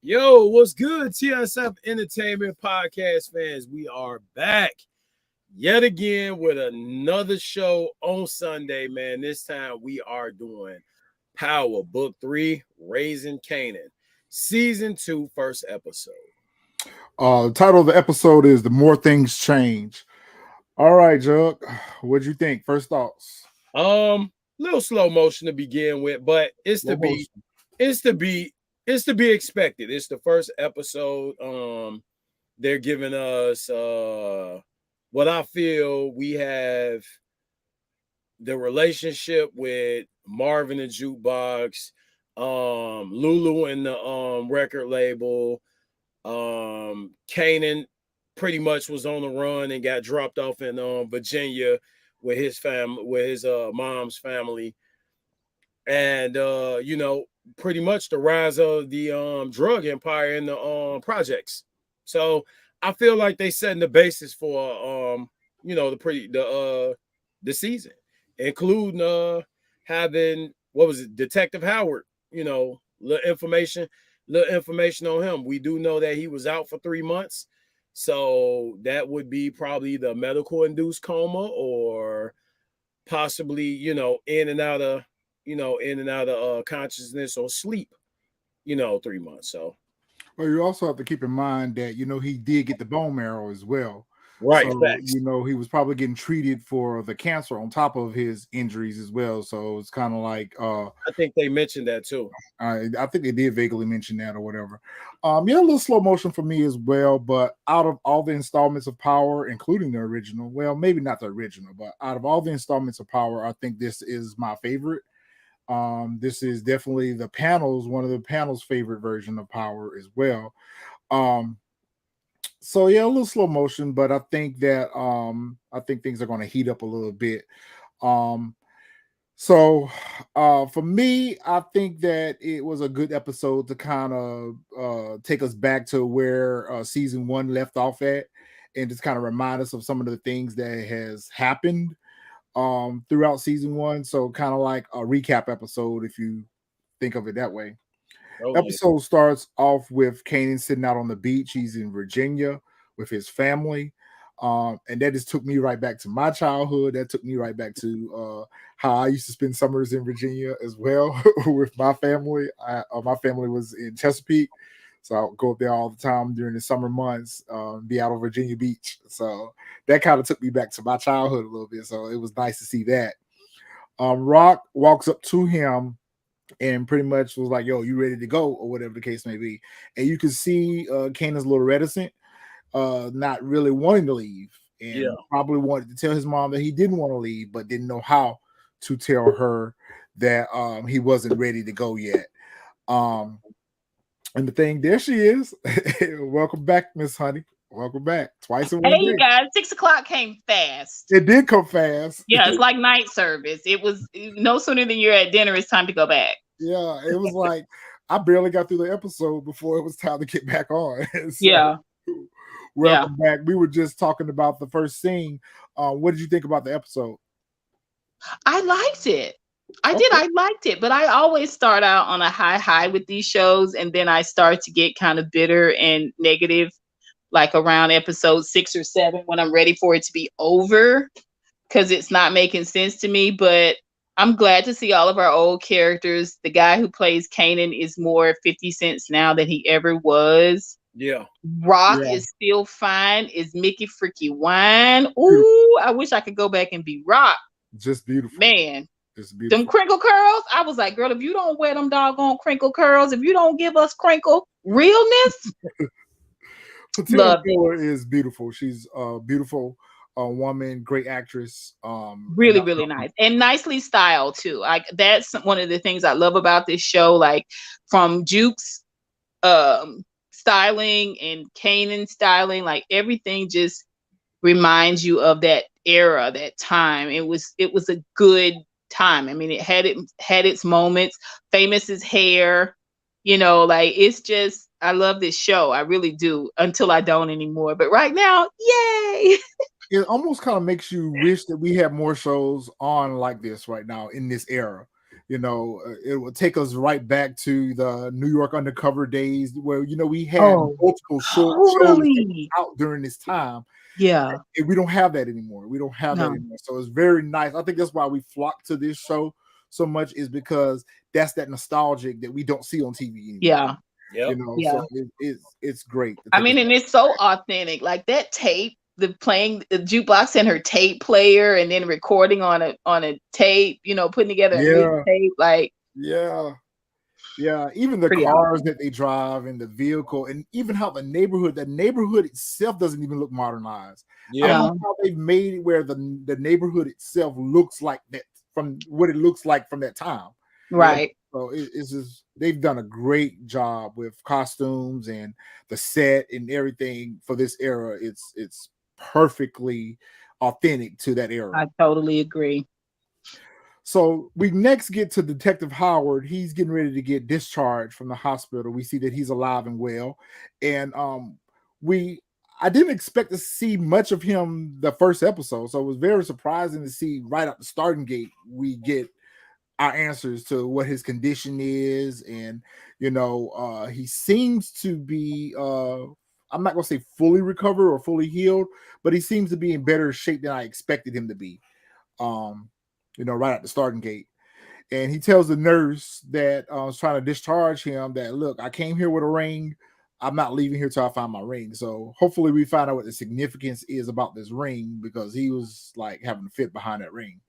Yo, what's good, TSF Entertainment Podcast fans? We are back yet again with another show on Sunday, man. This time we are doing Power Book 3, Raising Kanan, Season 2, first episode. The title of the episode is The More Things Change. All right, Jug, what'd you think? First thoughts? Little slow motion to begin with, but it's to be expected. It's the first episode. They're giving us what I feel we have the relationship with Marvin and Jukebox, Lulu and the record label. Kanan pretty much was on the run and got dropped off in Virginia with his family, with his mom's family. And pretty much the rise of the drug empire in the projects. So I feel like they setting the basis for the season, including having Detective Howard, little information on him. We do know that he was out for 3 months. So that would be probably the medical induced coma, or possibly, in and out of consciousness or sleep, 3 months. So, well, you also have to keep in mind that, he did get the bone marrow as well. Right. So, he was probably getting treated for the cancer on top of his injuries as well. So it's kind of like, I think they mentioned that too. I think they did vaguely mention that or whatever. A little slow motion for me as well. But out of all the installments of Power, including the original, well, maybe not the original, but out of all the installments of Power, I think this is my favorite. This is definitely one of the panel's favorite version of Power as well. So yeah, a little slow motion, but I think that I think things are going to heat up a little bit. So for me, I think that it was a good episode to kind of take us back to where season 1 left off at, and just kind of remind us of some of the things that has happened throughout season 1. So kind of like a recap episode, if you think of it that way. Episode starts off with Kanan sitting out on the beach. He's in Virginia with his family. And that just took me right back to my childhood. That took me right back to how I used to spend summers in Virginia as well with my family. My family was in Chesapeake, so I would go up there all the time during the summer months, be out on Virginia Beach. So that kind of took me back to my childhood a little bit. So it was nice to see that. Rock walks up to him and pretty much was like, yo, you ready to go, or whatever the case may be. And you can see Kanan's a little reticent, not really wanting to leave, and probably wanted to tell his mom that he didn't want to leave, but didn't know how to tell her that he wasn't ready to go yet. And the thing, there she is. Welcome back, Miss Honey. Welcome back. Twice in 1 day. Hey, you guys, 6 o'clock came fast. It did come fast. Yeah, it's like night service. It was no sooner than you're at dinner, it's time to go back. Yeah, it was like I barely got through the episode before it was time to get back on. So, welcome back. We were just talking about the first scene. What did you think about the episode? I liked it. I liked it, but I always start out on a high with these shows, and then I start to get kind of bitter and negative, like around episode 6 or 7, when I'm ready for it to be over, because it's not making sense to me. But I'm glad to see all of our old characters. The guy who plays Kanan is more 50 Cent now than he ever was. Yeah. Rock is still fine. Is Mickey Freaky Wine. Ooh, I wish I could go back and be Rock. Just beautiful. Man. Just beautiful. Them crinkle curls. I was like, girl, if you don't wear them doggone crinkle curls, if you don't give us crinkle realness. Patina Miller is beautiful. She's a beautiful woman, great actress. Really nice and nicely styled too. Like that's one of the things I love about this show. Like from Juke's styling and Kanan styling, like everything just reminds you of that era, that time. It was a good time. I mean, it had its moments. Famous's hair, like it's just I love this show. I really do until I don't anymore. But right now, yay! It almost kind of makes you wish that we had more shows on like this right now in this era. It will take us right back to the New York undercover days where we had Oh, multiple shows totally. out during this time. Yeah. And we don't have that anymore. We don't have that No. anymore. So it's very nice. I think that's why we flock to this show so much, is because that's that nostalgic that we don't see on TV anymore. Yeah. Yep. Yeah. So it's great. I mean, and it's so authentic. Like that tape, playing the jukebox and her tape player, and then recording on a tape. Putting together a mixtape. Like yeah. Even the Pretty cars that they drive and the vehicle, and even how the neighborhood itself doesn't even look modernized. I Yeah. don't know how they've made it where the neighborhood itself looks like that, from what it looks like from that time. right. So it's just, they've done a great job with costumes and the set and everything for this era. It's perfectly authentic to that era. I totally agree. So we next get to Detective Howard. He's getting ready to get discharged from the hospital. We see that he's alive and well. And I didn't expect to see much of him the first episode. So it was very surprising to see right out the starting gate, we get our answers to what his condition is. And, he seems to be, I'm not going to say fully recovered or fully healed, but he seems to be in better shape than I expected him to be. Right at the starting gate. And he tells the nurse that was trying to discharge him that, look, I came here with a ring. I'm not leaving here till I find my ring. So hopefully we find out what the significance is about this ring, because he was like having a fit behind that ring.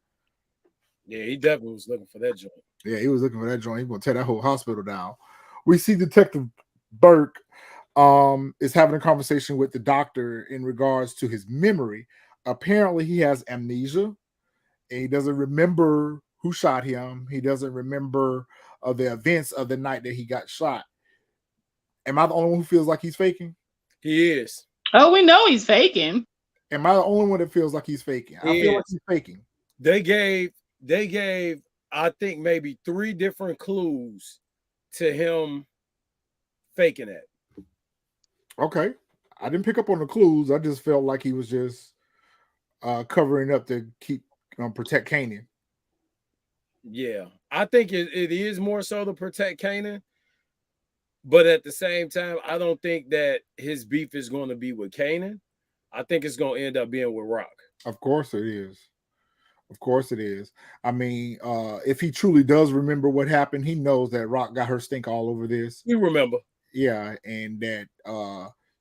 Yeah, he definitely was looking for that joint. Yeah, he was looking for that joint. He's going to tear that whole hospital down. We see Detective Burke is having a conversation with the doctor in regards to his memory. Apparently he has amnesia. And he doesn't remember who shot him. He doesn't remember the events of the night that he got shot. Am I the only one who feels like he's faking? He is. Oh, we know he's faking. Am I the only one that feels like he's faking? I feel like he's faking. They gave, I think, maybe 3 different clues to him faking it. Okay. I didn't pick up on the clues. I just felt like he was just covering up to protect Kanan. Yeah, I think it is more so to protect Kanan, but at the same time, I don't think that his beef is going to be with Kanan. I think it's going to end up being with Rock. Of course it is. Of course it is. I mean, if he truly does remember what happened, he knows that Rock got her stink all over this. You remember? Yeah, and that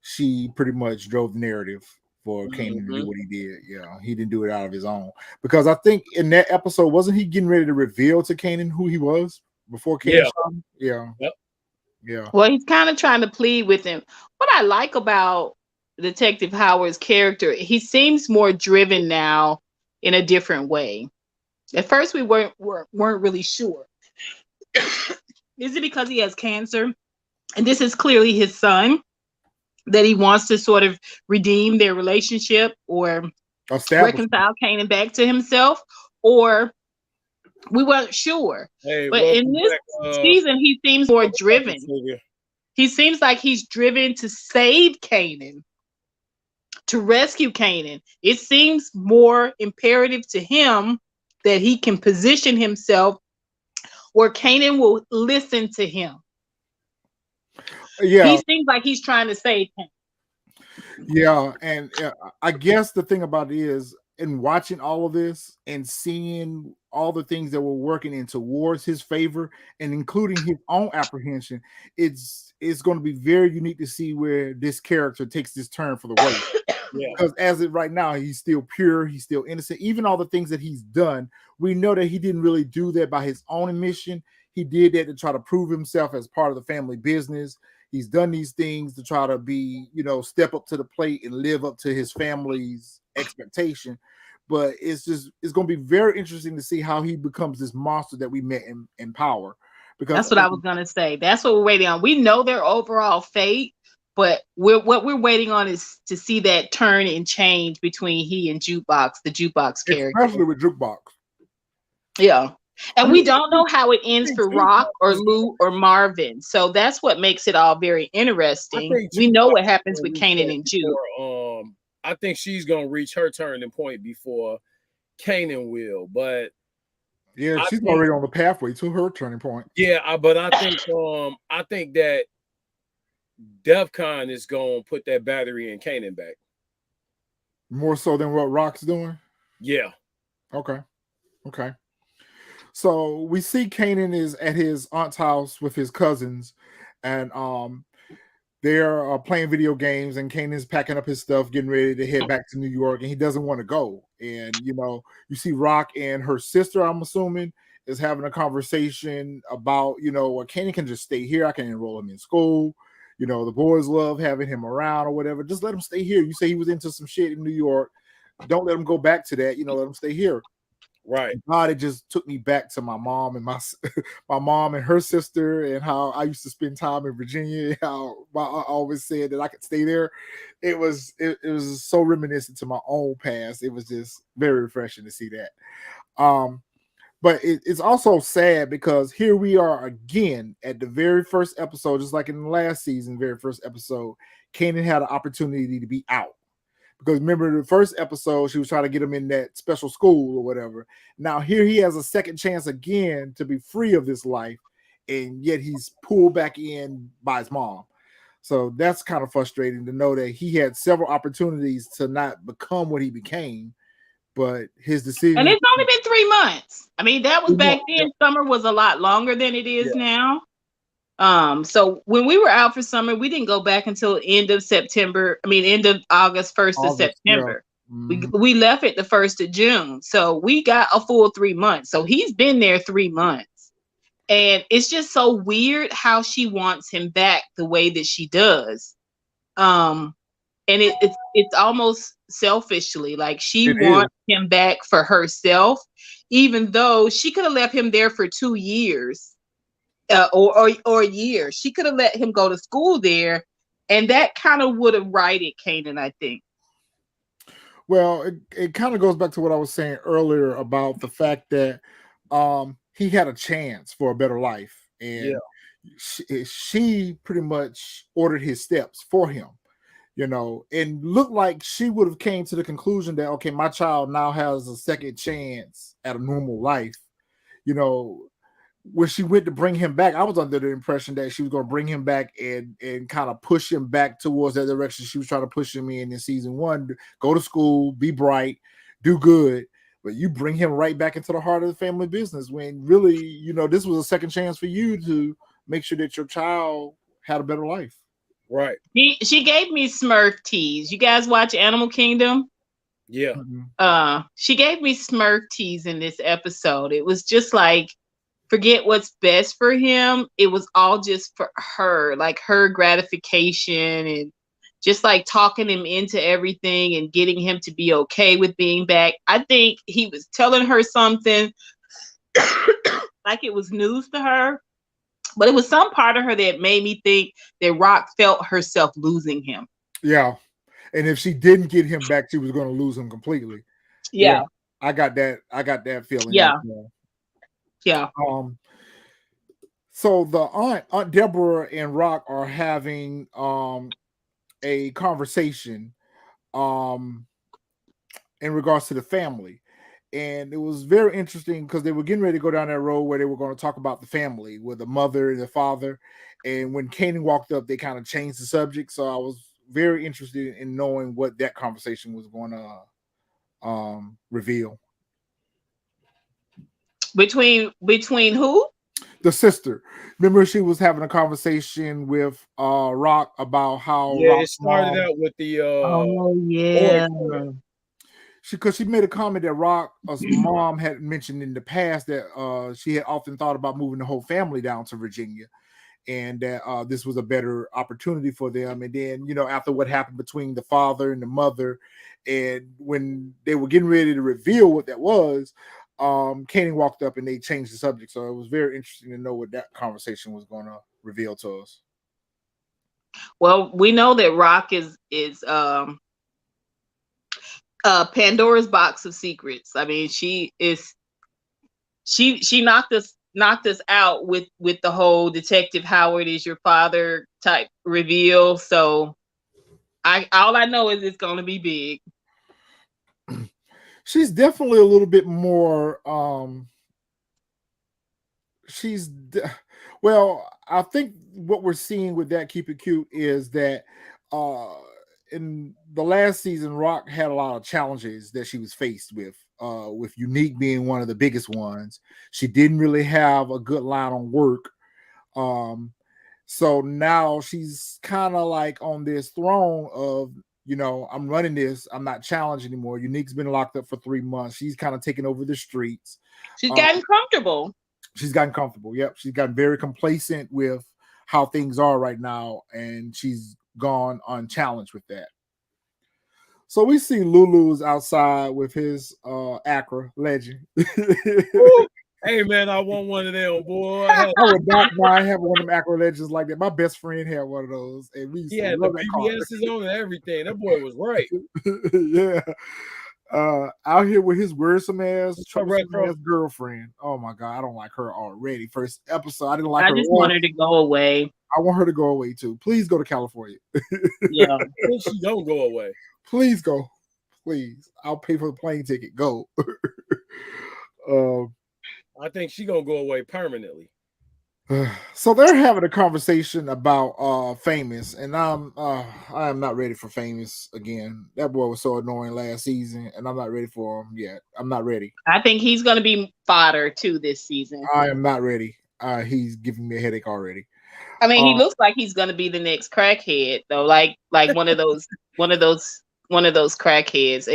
she pretty much drove the narrative for Kanan to do what he did. Yeah, he didn't do it out of his own. Because I think in that episode, wasn't he getting ready to reveal to Kanan who he was before Kanan shot him? Yeah. Yep. Yeah. Well, he's kind of trying to plead with him. What I like about Detective Howard's character, he seems more driven now in a different way. At first, we weren't really sure. Is it because he has cancer? And this is clearly his son, that he wants to sort of redeem their relationship or reconcile Kanan back to himself, or we weren't sure. Hey, but in this season, he seems more driven. He seems like he's driven to save Kanan, to rescue Kanan. It seems more imperative to him that he can position himself where Kanan will listen to him. Yeah, he seems like he's trying to save him. Yeah, and I guess the thing about it is, in watching all of this and seeing all the things that were working in towards his favor, and including his own apprehension, it's going to be very unique to see where this character takes this turn for the worse. Yeah. Because as of right now, he's still pure, he's still innocent. Even all the things that he's done, we know that he didn't really do that by his own admission. He did that to try to prove himself as part of the family business. He's done these things to try to be, step up to the plate and live up to his family's expectation. But it's going to be very interesting to see how he becomes this monster that we met in Power. Because that's what I was going to say. That's what we're waiting on. We know their overall fate, But what we're waiting on is to see that turn and change between he and Jukebox, the Jukebox character. especially with Jukebox. Yeah. I And mean, we don't know how it I ends think for Rock Jukebox or is Lou or Marvin. So that's what makes it all very I interesting. think We know Jukebox what is happens gonna with reach Kanan that and Juke. before. I think she's gonna reach her turning point before Kanan will. But yeah, I she's think, already on the pathway to her turning point. yeah, but I think that DEFCON is gonna put that battery in Kanan back. More so than what Rock's doing. Yeah, Okay. Okay. So we see Kanan is at his aunt's house with his cousins, and they're playing video games, and Kanan's packing up his stuff, getting ready to head back to New York, and he doesn't want to go. And you see Rock and her sister, I'm assuming, is having a conversation about, well, Kanan can just stay here. I can enroll him in school. The boys love having him around or whatever. Just let him stay here. You say he was into some shit in New York. Don't let him go back to that. Let him stay here. right. God, it just took me back to my mom and my mom and her sister, and how I used to spend time in Virginia. How my aunt always said that I could stay there. It was so reminiscent to my own past. It was just very refreshing to see that. But it's also sad because here we are again at the very first episode, just like in the last season, very first episode. Kanan had an opportunity to be out. Because remember the first episode, she was trying to get him in that special school or whatever. Now here he has a second chance again to be free of this life, and yet he's pulled back in by his mom. So that's kind of frustrating to know that he had several opportunities to not become what he became, but his And decision. it's only been 3 months. I mean, that was back then. Summer was a lot longer than it is now. So when we were out for summer, we didn't go back until end of September. I mean, end of August, 1st of September. Yeah. Mm-hmm. We left it the 1st of June. So we got a full 3 months. So he's been there 3 months. And it's just so weird how she wants him back the way that she does. And it's almost selfishly, like she wants him back for herself, even though she could have left him there for 2 years. Or a year. She could have let him go to school there, and that kind of would have righted Kanan, I think. Well, it kind of goes back to what I was saying earlier about the fact that he had a chance for a better life, and she pretty much ordered his steps for him, and looked like she would have came to the conclusion that, okay, my child now has a second chance at a normal life. When she went to bring him back, I was under the impression that she was going to bring him back and kind of push him back towards that direction she was trying to push him in season 1. Go to school, be bright, do good. But you bring him right back into the heart of the family business when really, this was a second chance for you to make sure that your child had a better life. Right. She gave me Smurf tease. You guys watch Animal Kingdom? Yeah. She gave me Smurf tease in this episode. It was just like, forget what's best for him. It was all just for her, like her gratification, and just like talking him into everything and getting him to be okay with being back. I think he was telling her something like it was news to her, but it was some part of her that made me think that Rock felt herself losing him. Yeah. And if she didn't get him back, she was going to lose him completely. Yeah. I got that feeling. Yeah. Yeah. So the Aunt Deborah and Rock are having a conversation in regards to the family. And it was very interesting because they were getting ready to go down that road where they were going to talk about the family with the mother and the father. And when Kanan walked up, they kind of changed the subject. So I was very interested in knowing what that conversation was going to reveal. Between who? The sister. Remember, she was having a conversation with Rock about how it started out with the because she made a comment that Rock's mom had mentioned in the past that she had often thought about moving the whole family down to Virginia, and that this was a better opportunity for them. And then, after what happened between the father and the mother, and when they were getting ready to reveal what that was, Kanan walked up and they changed the subject. So it was very interesting to know what that conversation was going to reveal to us. Well, we know that Rock is Pandora's box of secrets. I mean, she knocked us out with the whole Detective Howard is your father type reveal. So all I know is it's gonna be big. She's definitely a little bit more she's well, I think what we're seeing with that Keep It Cute is that uh in the last season Rock had a lot of challenges that she was faced with Unique being one of the biggest ones. She didn't really have a good line on work. um so now she's kind of like on this throne of, I'm running this, I'm not challenged anymore. Unique's been locked up for 3 months. She's kind of taking over the streets. She's um, gotten comfortable. she's gotten comfortable. Yep, she's gotten very complacent with how things are right now, and she's gone unchallenged with that. So we see Lulu's outside with his Accra legend. Hey man, I want one of them, boy. I would not mind having one of them Accra legends like that. My best friend had one of those, and we used He to had the love that car. BBS's on and everything. That boy was right. Yeah. Out here with his worrisome ass, troublesome retro. ass girlfriend. Oh my god, I don't like her already. First episode, I didn't like I her. just want her to go away. I want her to go away too. Please go to California. Yeah. I think she don't go away. Please go. Please. I'll pay for the plane ticket. Go. I think she gonna go away permanently. So they're having a conversation about Famous, and I am not ready for Famous again. That boy was so annoying last season, and I'm not ready for him yet. I'm not ready. I think he's gonna be fodder too this season. I am not ready. He's giving me a headache already. I mean, he looks like he's gonna be the next crackhead though, like one of those crackheads.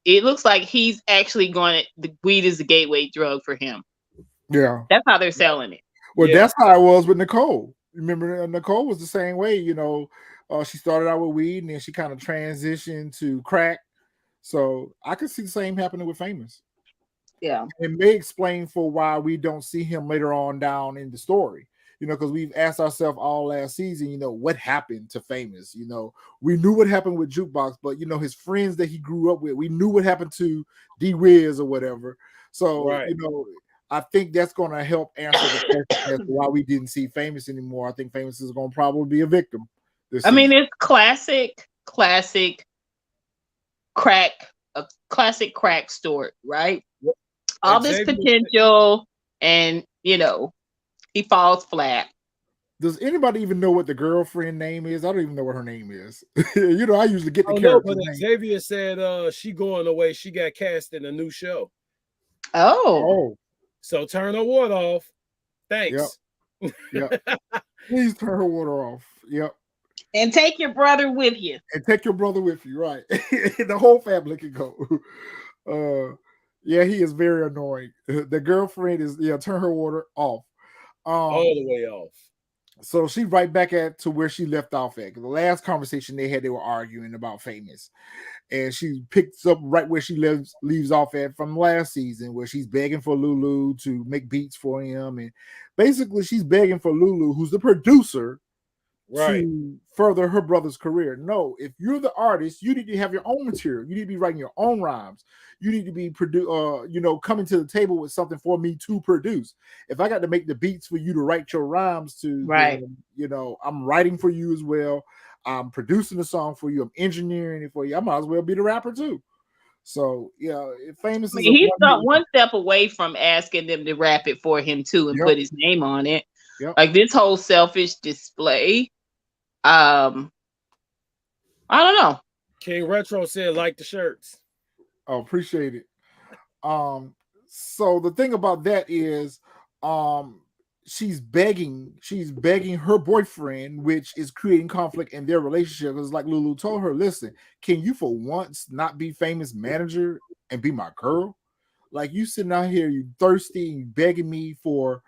It looks like he's actually the weed is the gateway drug for him. Yeah, that's how they're selling it. Well, that's how it was with Nicole. Remember, Nicole was the same way. She started out with weed and then she kind of transitioned to crack. So I could see the same happening with Famous. Yeah, it may explain for why we don't see him later on down in the story. Because we've asked ourselves all last season, what happened to Famous? We knew what happened with Jukebox, but his friends that he grew up with, we knew what happened to D-Wiz or whatever. So, right. I think that's going to help answer the question as to why we didn't see Famous anymore. I think Famous is going to probably be a victim. I mean, it's classic crack, a classic crack story, right? All this potential, and he falls flat. Does anybody even know what the girlfriend name is? I don't even know what her name is. I usually get the character name. Xavier said she going away. She got cast in a new show. Oh. So turn her water off. Thanks. Yep. Please turn her water off. Yep. And take your brother with you. Right. The whole family can go. Yeah, he is very annoying. The girlfriend is turn her water off. All the way off. So she's right back to where she left off at. The last conversation they had, they were arguing about Famous. And she picks up right where she leaves off at from last season, where she's begging for Lulu to make beats for him. And basically she's begging for Lulu, who's the producer, to further her brother's career. No, if you're the artist, you need to have your own material. You need to be writing your own rhymes. You need to be coming to the table with something for me to produce. If I got to make the beats for you to write your rhymes to, I'm writing for you as well. I'm producing the song for you. I'm engineering it for you. I might as well be the rapper too. So Famous. He's not one step away from asking them to rap it for him too and put his name on it. Yep. Like this whole selfish display. I don't know. King Retro said like the shirts. Oh, appreciate it. So the thing about that is, she's begging her boyfriend, which is creating conflict in their relationship. It's like Lulu told her, listen, can you for once not be Famous manager and be my girl? Like, you sitting out here, you thirsty, you begging me for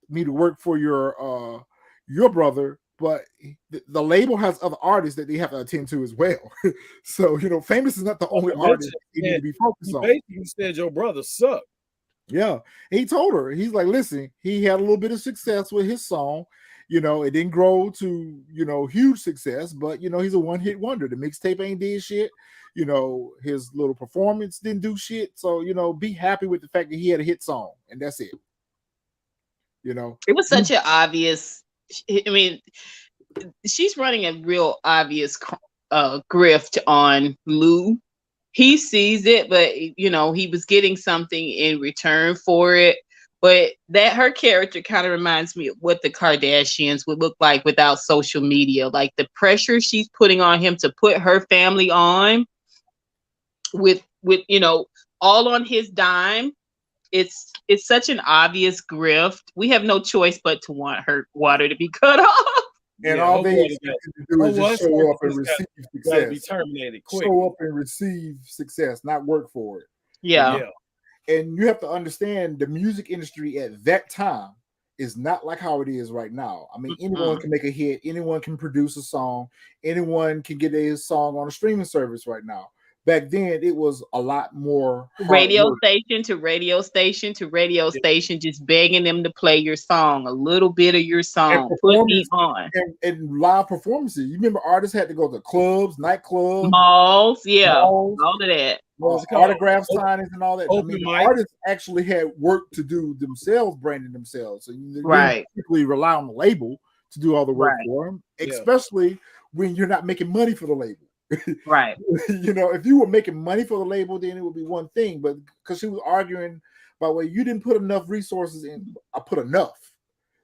me to work for your brother, but the label has other artists that they have to attend to as well. So, Famous is not the only artist you need to be focused on. Basically said your brother sucked. Yeah. He told her, he's like, listen, he had a little bit of success with his song. You know, it didn't grow to, you know, huge success, but you know, he's a one-hit wonder. The mixtape ain't did shit. You know, his little performance didn't do shit. So, you know, be happy with the fact that he had a hit song and that's it. You know, It was such an obvious. I mean, she's running a real obvious grift on Lou. He sees it, but you know, he was getting something in return for it. But that her character kind of reminds me of what the Kardashians would look like without social media. Like the pressure she's putting on him to put her family on with you know, all on his dime. It's such an obvious grift. We have no choice but to want her water to be cut off. and all they expect to do is just show up and receive success. Be terminated quick. Show up and receive success, not work for it. Yeah. And you have to understand the music industry at that time is not like how it is right now. I mean, anyone can make a hit, anyone can produce a song, anyone can get a song on a streaming service right now. Back then, it was a lot more radio station to radio station to radio station, just begging them to play your song, a little bit of your song, put me on. And live performances. You remember artists had to go to clubs, nightclubs, malls, all of that. Autograph signings and all that. I mean, the artists actually had work to do themselves, branding themselves. So you didn't typically rely on the label to do all the work for them, especially when you're not making money for the label. Right. You know, if you were making money for the label, then it would be one thing. But because she was arguing about, well, you didn't put enough resources in, I put enough.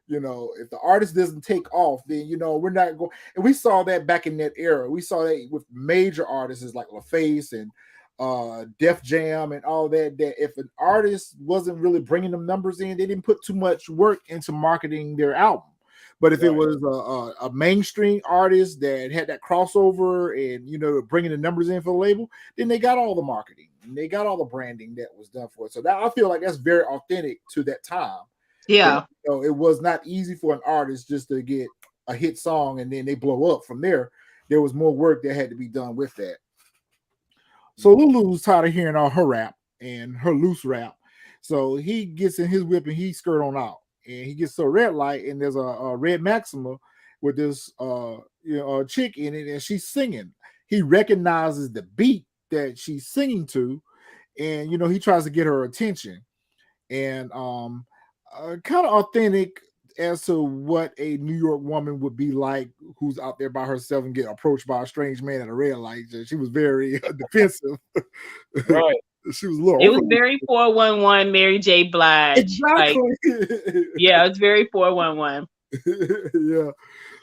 You know, if the artist doesn't take off, then, you know, we're not going. And we saw that back in that era. We saw that with major artists like LaFace and Def Jam and all that, that if an artist wasn't really bringing them numbers in, they didn't put too much work into marketing their album. But if it was a mainstream artist that had that crossover and, you know, bringing the numbers in for the label, then they got all the marketing and they got all the branding that was done for it. So that, I feel like that's very authentic to that time. Yeah. And, you know, it was not easy for an artist just to get a hit song and then they blow up from there. There was more work that had to be done with that. So Lulu's tired of hearing all her rap and her loose rap. So he gets in his whip and he skirt on out. And he gets to a red light, and there's a red Maxima with this chick in it, and she's singing. He recognizes the beat that she's singing to, and you know, he tries to get her attention. And kind of authentic as to what a New York woman would be like who's out there by herself and get approached by a strange man at a red light. She was very defensive. Right. She was a little. It was very 411 Mary J. Blige. Exactly. Yeah, it's very 411. Yeah.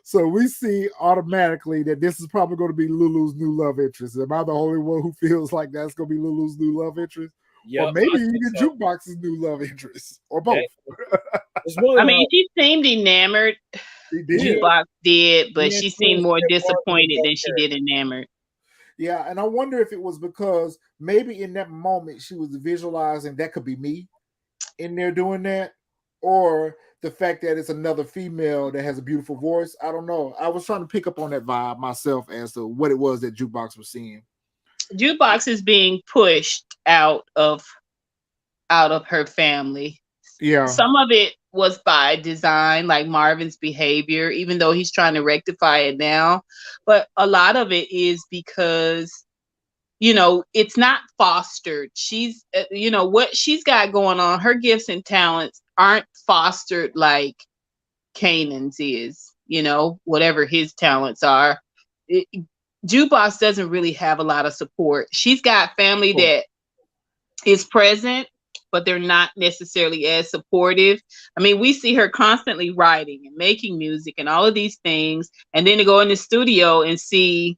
So we see automatically that this is probably going to be Lulu's new love interest. Am I the only one who feels like that's going to be Lulu's new love interest? Yep, or maybe even Jukebox's new love interest, or both. I mean, she seemed enamored. Jukebox did, but she seemed more disappointed than she did enamored. Yeah, and I wonder if it was because maybe in that moment she was visualizing that could be me in there doing that, or the fact that it's another female that has a beautiful voice. I don't know. I was trying to pick up on that vibe myself as to what it was that Jukebox was seeing. Jukebox is being pushed out of her family. Yeah. Some of it was by design, like Marvin's behavior, even though he's trying to rectify it now. But a lot of it is because, you know, it's not fostered. She's, you know, what she's got going on, her gifts and talents aren't fostered like Kanan's is, you know, whatever his talents are. Jukebox doesn't really have a lot of support. She's got family that is present, but they're not necessarily as supportive. I mean, we see her constantly writing and making music and all of these things, and then to go in the studio and see,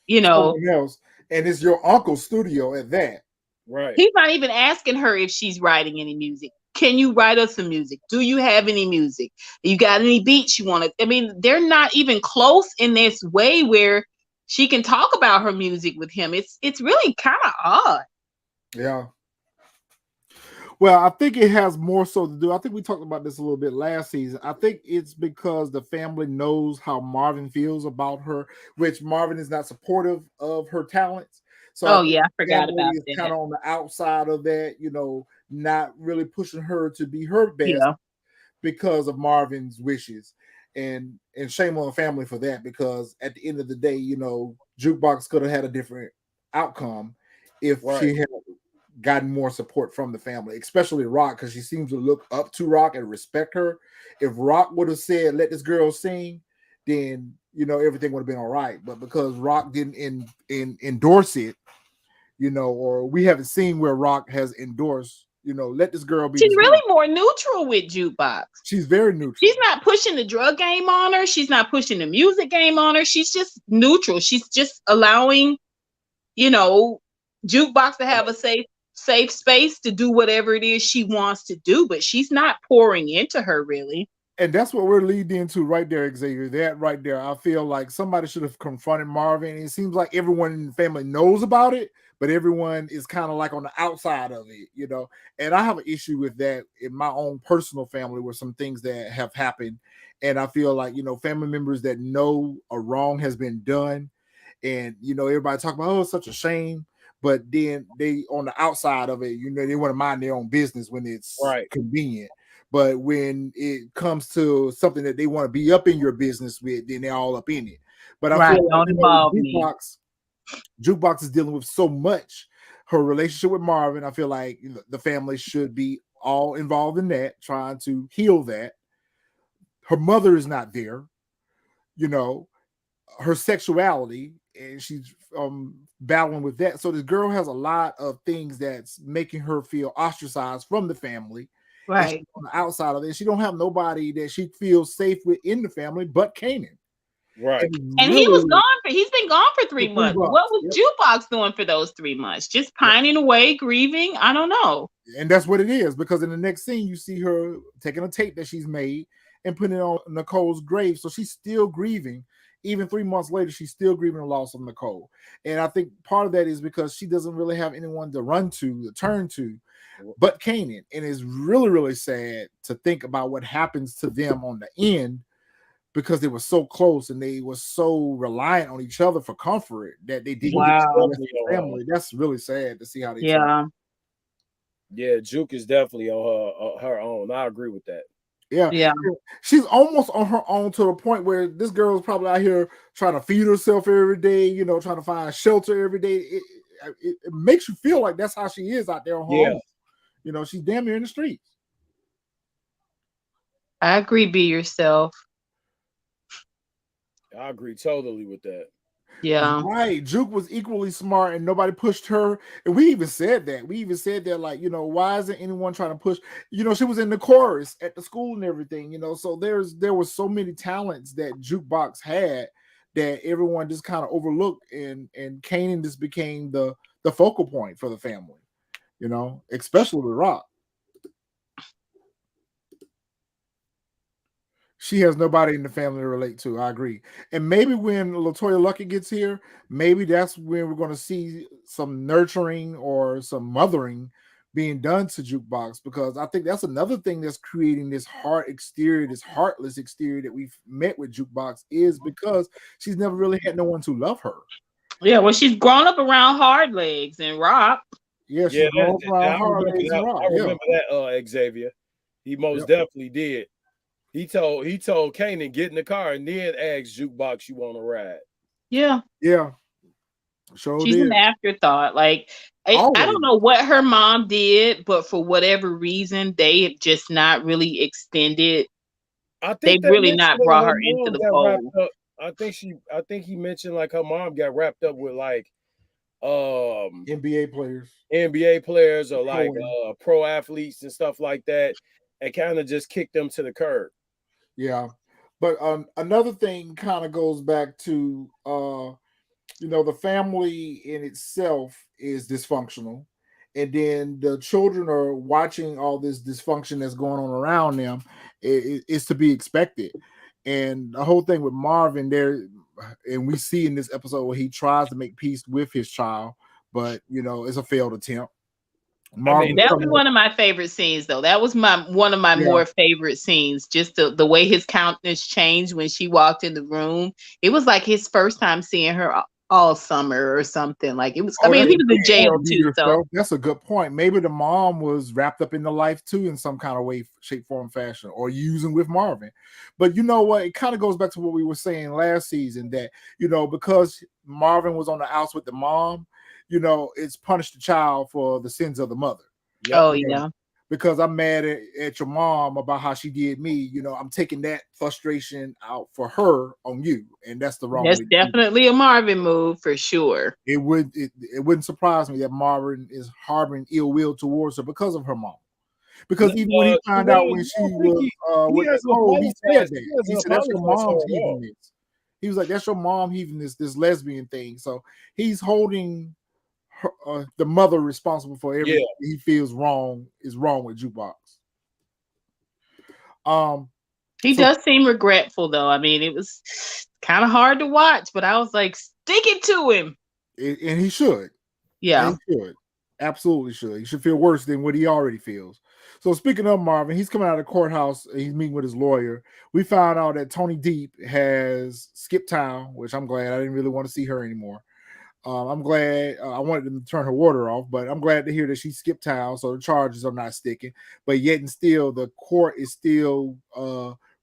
you know, else, and it's your uncle's studio at that. Right. He's not even asking her if she's writing any music. Can you write us some music? Do you have any music? You got any beats you want to? I mean, they're not even close in this way where she can talk about her music with him. It's really kind of odd. Yeah. Well, I think it has more so to do. I think we talked about this a little bit last season. I think it's because the family knows how Marvin feels about her, which Marvin is not supportive of her talents. So I forgot about that. Kind of on the outside of that, you know, not really pushing her to be her best because of Marvin's wishes. and shame on the family for that, because at the end of the day, Jukebox could have had a different outcome if Right. she had gotten more support from the family, especially Rock, because she seems to look up to Rock and respect her. If Rock would have said, "Let this girl sing," then everything would have been all right. But because Rock didn't endorse it, or we haven't seen where Rock has endorsed, let this girl be She's this girl. really more neutral with Jukebox. She's very neutral. She's not pushing the drug game on her. She's not pushing the music game on her. She's just neutral. She's just allowing, Jukebox to have a safe space to do whatever it is she wants to do, but she's not pouring into her really. And that's what we're leading into right there, Xavier. That right there, I feel like somebody should have confronted Marvin. It seems like everyone in the family knows about it, but everyone is kind of like on the outside of it. And I have an issue with that in my own personal family with some things that have happened. And I feel like, family members that know a wrong has been done. And, everybody talk about, oh, it's such a shame. But then they, on the outside of it, they want to mind their own business when it's Right. convenient. But when it comes to something that they want to be up in your business with, then they're all up in it. But I feel like, Don't involve me. Jukebox is dealing with so much. Her relationship with Marvin, I feel like the family should be all involved in that, trying to heal that. Her mother is not there. Her sexuality, and she's battling with that. So this girl has a lot of things that's making her feel ostracized from the family. Right. On the outside of it, she don't have nobody that she feels safe with in the family but Kanan. Right. And he was gone he's been gone for 3 months. What was Jukebox doing for those 3 months? Just pining away, grieving? I don't know. And that's what it is, because in the next scene you see her taking a tape that she's made and putting it on Nicole's grave. So she's still grieving. Even 3 months later, she's still grieving the loss of Nicole. And I think part of that is because she doesn't really have anyone to turn to, but Kanan. And it's really, really sad to think about what happens to them on the end, because they were so close and they were so reliant on each other for comfort that they didn't get the family. That's really sad to see how they Yeah, Juke is definitely on her own. I agree with that. Yeah. She's almost on her own to the point where this girl is probably out here trying to feed herself every day, trying to find shelter every day. It makes you feel like that's how she is out there on her own. She's damn near in the streets. I agree, be yourself. I agree totally with that. Yeah. Right. Juke was equally smart and nobody pushed her. And we even said that. Like, why isn't anyone trying to push? She was in the chorus at the school and everything, so there was so many talents that Jukebox had that everyone just kind of overlooked, and Kanan just became the focal point for the family, especially with Rock. She has nobody in the family to relate to. I agree. And maybe when LaToya Luckett gets here, maybe that's when we're going to see some nurturing or some mothering being done to Jukebox, because I think that's another thing that's creating this heartless exterior that we've met with Jukebox, is because she's never really had no one to love her. Yeah, well, she's grown up around Hard Legs and Rock. Yeah, she's grown up around Hard Legs and Rock. I remember that, Xavier. He most definitely did. He told Kanan, get in the car and then ask Jukebox, you want to ride. Yeah. She's an afterthought. Like, I don't know what her mom did, but for whatever reason, they have just not really extended. I think they've really not brought her into the fold. I think he mentioned like her mom got wrapped up with like NBA players or like pro athletes and stuff like that, and kind of just kicked them to the curb. Yeah, but another thing kind of goes back to the family in itself is dysfunctional, and then the children are watching all this dysfunction that's going on around them. It's to be expected. And the whole thing with Marvin there, and we see in this episode where he tries to make peace with his child, but it's a failed attempt. Marvin, that was one of my favorite scenes, though. That was one of my more favorite scenes. Just the way his countenance changed when she walked in the room. It was like his first time seeing her all summer or something. Like it was. I Oh, mean, that's he was in jail be too. So yourself. That's a good point. Maybe the mom was wrapped up in the life too in some kind of way, shape, form, fashion, or using with Marvin. But you know what? It kind of goes back to what we were saying last season that, because Marvin was on the outs with the mom, it's punished the child for the sins of the mother. Yep. oh yeah. Because I'm mad at your mom about how she did me, I'm taking that frustration out for her on you, and that's the wrong That's way to do it. definitely a Marvin move for sure. It wouldn't surprise me that Marvin is harboring ill will towards her because of her mom. Because even when he found out when she I think was he with has to Nicole, he said apologize. that. He has He to said that's your apologize to mom's her mom. heathenness. He was like, that's your mom heathenness, this lesbian thing. So he's holding her, the mother responsible for everything he feels is wrong with Jukebox. He does seem regretful though. I mean, it was kind of hard to watch, but I was like, stick it to him. And he should. Yeah. And he should. Absolutely should. He should feel worse than what he already feels. So speaking of Marvin, he's coming out of the courthouse. He's meeting with his lawyer. We found out that Tony Deep has skipped town, which I'm glad. I didn't really want to see her anymore. I'm glad. I wanted them to turn her water off, but I'm glad to hear that she skipped town, so the charges are not sticking. But yet and still, the court is still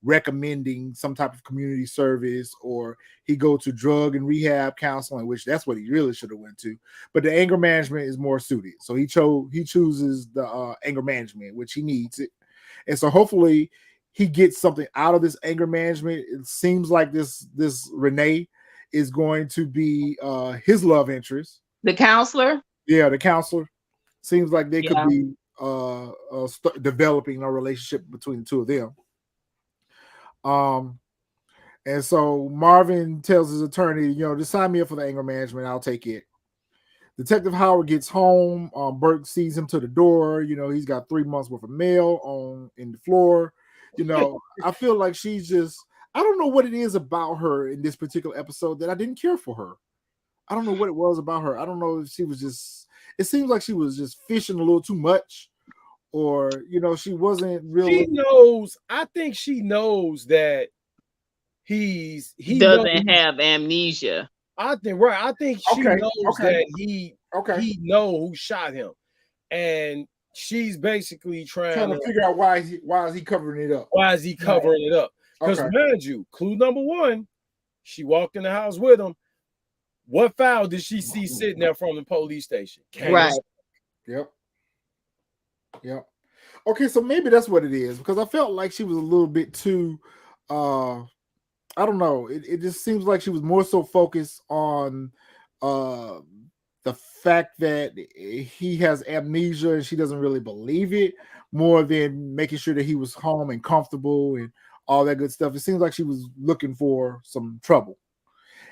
recommending some type of community service, or he go to drug and rehab counseling, which that's what he really should have went to. But the anger management is more suited, so he chooses the anger management, which he needs it, and so hopefully he gets something out of this anger management. It seems like this Renee is going to be his love interest. The counselor? Yeah, the counselor. Seems like they could be developing a relationship between the two of them. And so Marvin tells his attorney, just sign me up for the anger management. I'll take it. Detective Howard gets home. Burke sees him to the door. He's got 3 months worth of mail in the floor. I feel like she's just, I don't know what it is about her in this particular episode that I didn't care for her. I don't know what it was about her. I don't know if she was just, it seems like she was just fishing a little too much, or, she wasn't really. She knows, I think she knows that he doesn't have amnesia. I think she knows that he know who shot him. And she's basically trying to figure out why is he covering it up? Why is he covering it up? Because mind you, clue number one, she walked in the house with him. What file did she see sitting there from the police station? Right. Yep. Okay, so maybe that's what it is, because I felt like she was a little bit too I don't know. It just seems like she was more so focused on the fact that he has amnesia and she doesn't really believe it, more than making sure that he was home and comfortable and all that good stuff. It seems like she was looking for some trouble.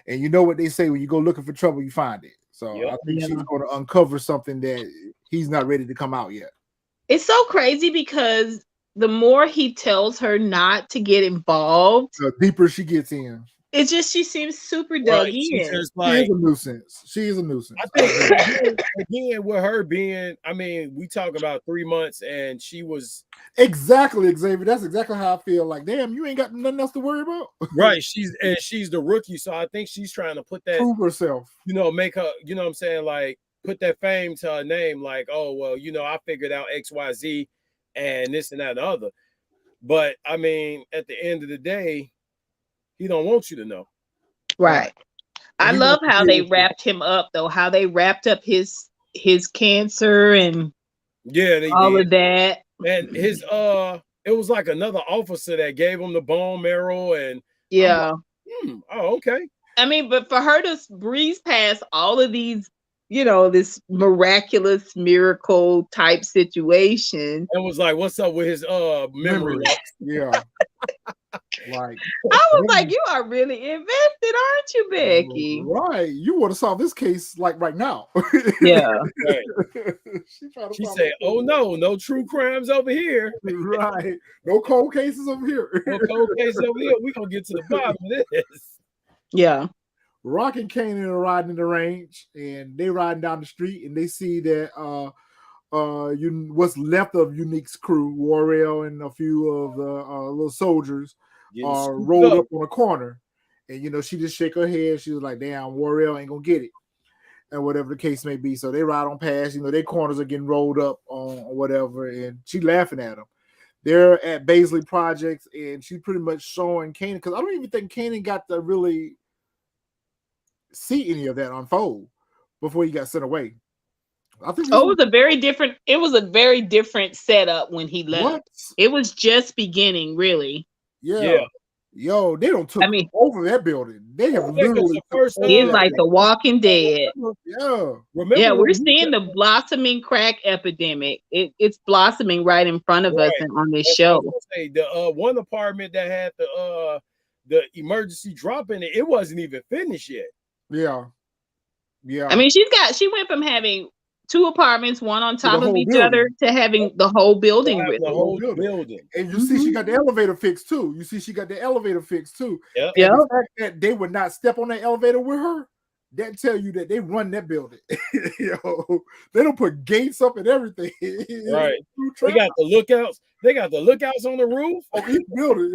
And you know what they say, when you go looking for trouble, you find it. So I think she's going to uncover something that he's not ready to come out yet. It's so crazy because the more he tells her not to get involved, the deeper she gets in. It's just she seems super dug in. She is a nuisance. She is a nuisance. I think again with her being, I mean, we talk about 3 months and she was exactly, Xavier. That's exactly how I feel. Like, damn, you ain't got nothing else to worry about. Right. She's the rookie, so I think she's trying to put that, prove herself. Make her, you know what I'm saying, like put that fame to her name. Like, oh well, I figured out XYZ and this and that and the other. But I mean, at the end of the day, he don't want you to know. Right. I love how they wrapped him up, though. How they wrapped up his cancer and they all did. of that. And his it was like another officer that gave him the bone marrow, and like, oh, okay. I mean, but for her to breeze past all of these, this miraculous miracle type situation. It was like, what's up with his memory loss? Yeah. Like, I was like, you are really invested, aren't you, Becky? Right. You want to solve this case like right now. Yeah. Right. She said, oh no true crimes over here. Right. No cold cases over here. No cold cases over here. We're gonna get to the bottom of this. Yeah. Rock and Kanan are riding in the range, and they riding down the street, and they see that what's left of Unique's crew, Warrell and a few of the little soldiers are rolled up on a corner, And she just shake her head. She was like, "Damn, Warrior ain't gonna get it," and whatever the case may be. So they ride on past. Their corners are getting rolled up on whatever, and she laughing at them. They're at Baisley Projects, and she's pretty much showing Kanan, because I don't even think Kanan got to really see any of that unfold before he got sent away. I think it was a very different setup when he left. What? It was just beginning, really. Yeah. Yo, they don't took over that building. They have literally first. It's like The Walking Dead. Yeah. Remember we're seeing the blossoming crack epidemic. It's blossoming right in front of us and on this show. The one apartment that had the emergency drop in it, it wasn't even finished yet. Yeah. I mean, she went from having 2 apartments, one on top of each other, to having the whole building with the whole building. And you see, she got the elevator fixed too. Yep. Yep. And the fact that they would not step on that elevator with her, that tell you that they run that building. They don't put gates up and everything. Right. They got the lookouts. They got the lookouts on the roof of each building.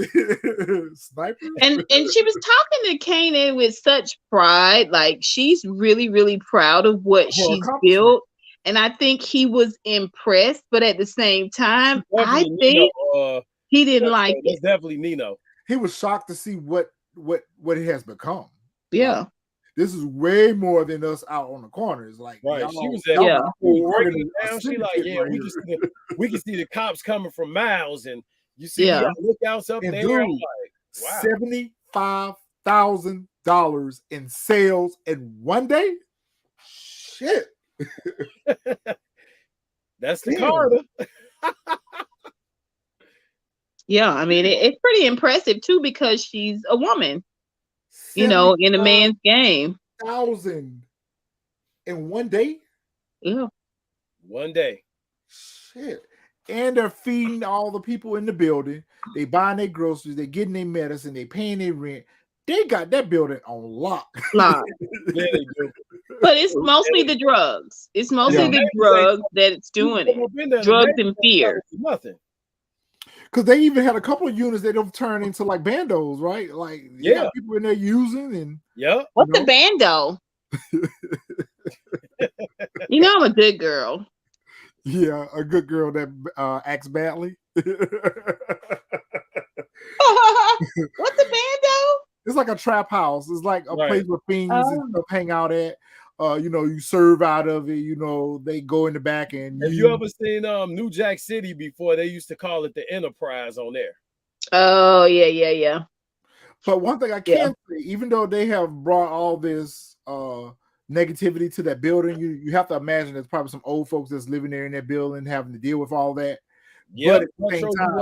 Snipers. And she was talking to Kanan with such pride, like she's really, really proud of what she's built. And I think he was impressed, but at the same time, I think he didn't like it. It's definitely Nino. He was shocked to see what it has become. Yeah. This is way more than us out on the corners. Like, right. She was She like, we can see the cops coming from miles, and you see the lookouts up there. Dude, I'm like, wow. $75,000 in sales in one day. Shit. That's the Carter. Yeah, I mean, it's pretty impressive too, because she's a woman, in a man's game. 1,000 in one day. Yeah, one day. Shit. And they're feeding all the people in the building. They buying their groceries. They getting their medicine. They paying their rent. They got that building on lock. Yeah, they do. But it's mostly the drugs. It's mostly the drugs that it's doing it. Drugs and fear. Nothing. Because they even had a couple of units that don't turn into like bandos, right? Like, got people in there using and What's a bando? I'm a good girl. Yeah, a good girl that acts badly. What's a bando? It's like a trap house. It's like a place where things and stuff hang out at. You serve out of it. They go in the back and. Have you ever seen New Jack City before? They used to call it the Enterprise on there. Oh yeah. But one thing I can say, even though they have brought all this negativity to that building, you have to imagine there's probably some old folks that's living there in that building having to deal with all that. Yeah, but at the same time,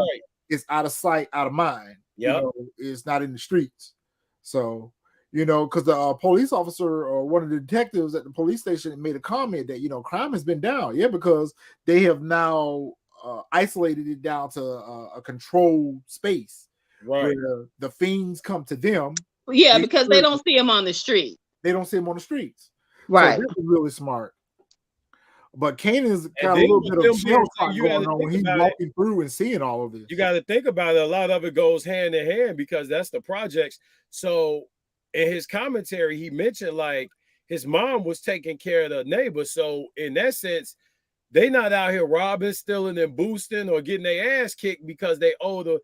it's out of sight, out of mind. Yeah, it's not in the streets. So, because the police officer or one of the detectives at the police station made a comment that, crime has been down. Yeah, because they have now isolated it down to a controlled space where the fiends come to them. Yeah, because they don't see them on the street. They don't see them on the streets. Right. So this is really smart. But Kanan's got a little bit of shell shock going on when he's walking through and seeing all of this. You got to think about it. A lot of it goes hand in hand because that's the projects. So in his commentary, he mentioned like his mom was taking care of the neighbors. So in that sense, they not out here robbing, stealing, and boosting or getting their ass kicked because they owe the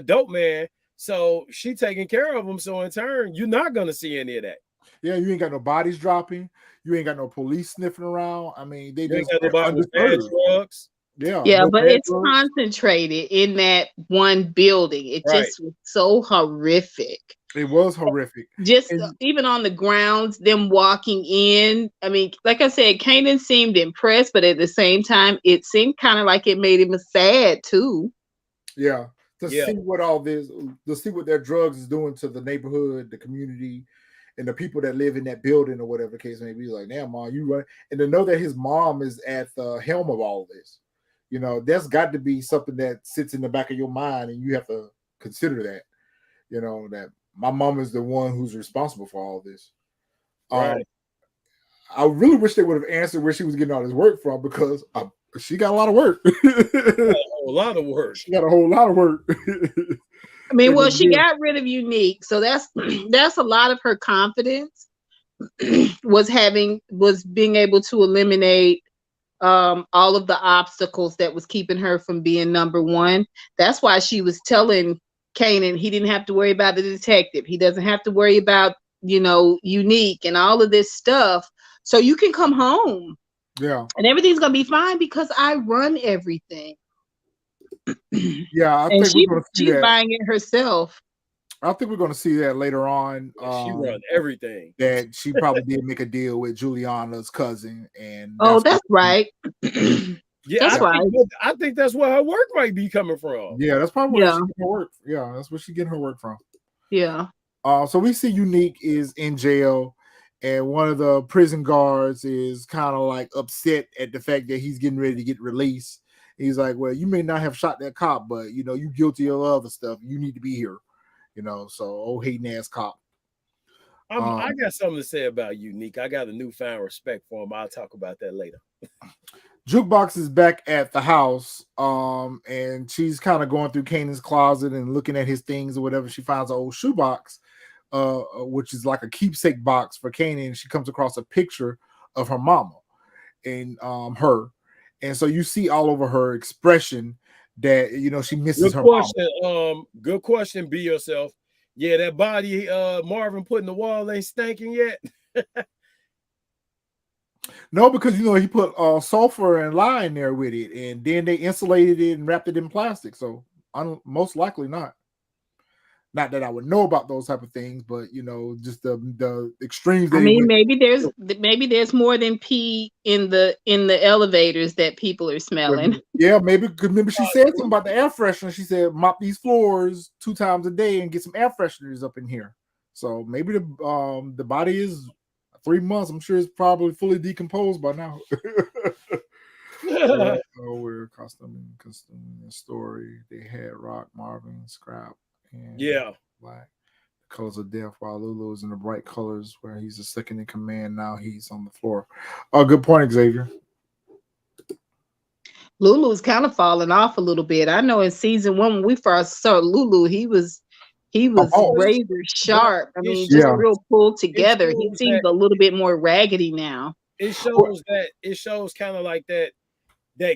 dope man. So she taking care of them. So in turn, you're not gonna see any of that. Yeah, you ain't got no bodies dropping. You ain't got no police sniffing around. I mean, they just got with bad drugs. Yeah, but it's concentrated in that one building. It just was so horrific. It was horrific. Even on the grounds, them walking in. I mean, like I said, Kanan seemed impressed, but at the same time, it seemed kind of like it made him sad too. Yeah, see what all this, to see what their drugs is doing to the neighborhood, the community, and the people that live in that building or whatever the case may be. Like, damn, mom, you right. And to know that his mom is at the helm of all of this, that's got to be something that sits in the back of your mind, and you have to consider that, that my mom is the one who's responsible for all this. Right. I really wish they would have answered where she was getting all this work from, because she got a lot of work. A whole lot of work. She got a whole lot of work. I mean, And well, then, she got rid of Unique, so that's that's a lot of her confidence was being able to eliminate all of the obstacles that was keeping her from being number one. That's why she was telling Kanan he didn't have to worry about the detective. He doesn't have to worry about, Unique and all of this stuff. So you can come home yeah, and everything's gonna be fine because I run everything. yeah, I And think we're going to see she's that. buying it herself. I think we're going to see that later on. Yeah, she run everything. That she probably did make a deal with Juliana's cousin, and Oh, that's that's right. Yeah, That's right. I think that's where her work might be coming from. yeah, that's probably where Yeah. she get her work. Yeah, that's where she getting her work from. Yeah. So we see Unique is in jail, and one of the prison guards is kind of like upset at the fact that he's getting ready to get released. He's like, "Well, you may not have shot that cop, but you guilty of other stuff. You need to be here." So old hating ass cop. I got something to say about Unique. I got a newfound respect for him. I'll talk about that later. Jukebox is back at the house, and she's kind of going through Kanan's closet and looking at his things or whatever. She finds an old shoebox, which is like a keepsake box for Kanan. She comes across a picture of her mama and her, and so you see all over her expression that she misses Good her question. mama. Good question. Be yourself. Yeah, that body Marvin put in the wall ain't stinking yet. No, because he put sulfur and lye in there with it, and then they insulated it and wrapped it in plastic. So most likely not. Not that I would know about those type of things, but just the extremes. I mean, maybe there's more than pee in the elevators that people are smelling. Yeah, maybe. Because remember, she said something about the air freshener. She said mop these floors 2 times a day and get some air fresheners up in here. So maybe the body is 3 months. I'm sure it's probably fully decomposed by now. We're custom story. They had Rock, Marvin, Scrap, and Black. The colors of death, while Lulu is in the bright colors where he's the second in command. Now he's on the floor. Oh, good point, Xavier. Lulu's kind of falling off a little bit. I know in season 1 when we first saw Lulu, he was razor sharp. I mean, just real pulled together. He seems a little bit more raggedy now. It shows kind of like that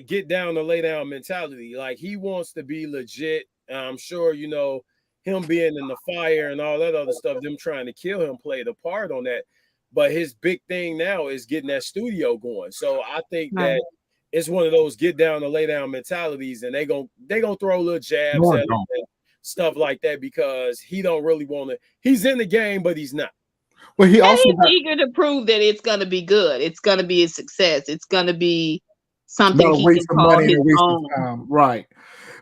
get down to lay down mentality. Like he wants to be legit. I'm sure him being in the fire and all that other stuff, them trying to kill him played a part on that. But his big thing now is getting that studio going. So I think that it's one of those get down to lay down mentalities, and they gonna throw little jabs at him and stuff like that because he don't really want to. He's in the game, but he's not. Well, he's eager to prove that it's gonna be good. It's gonna be a success. It's gonna be something he can call his own. Right.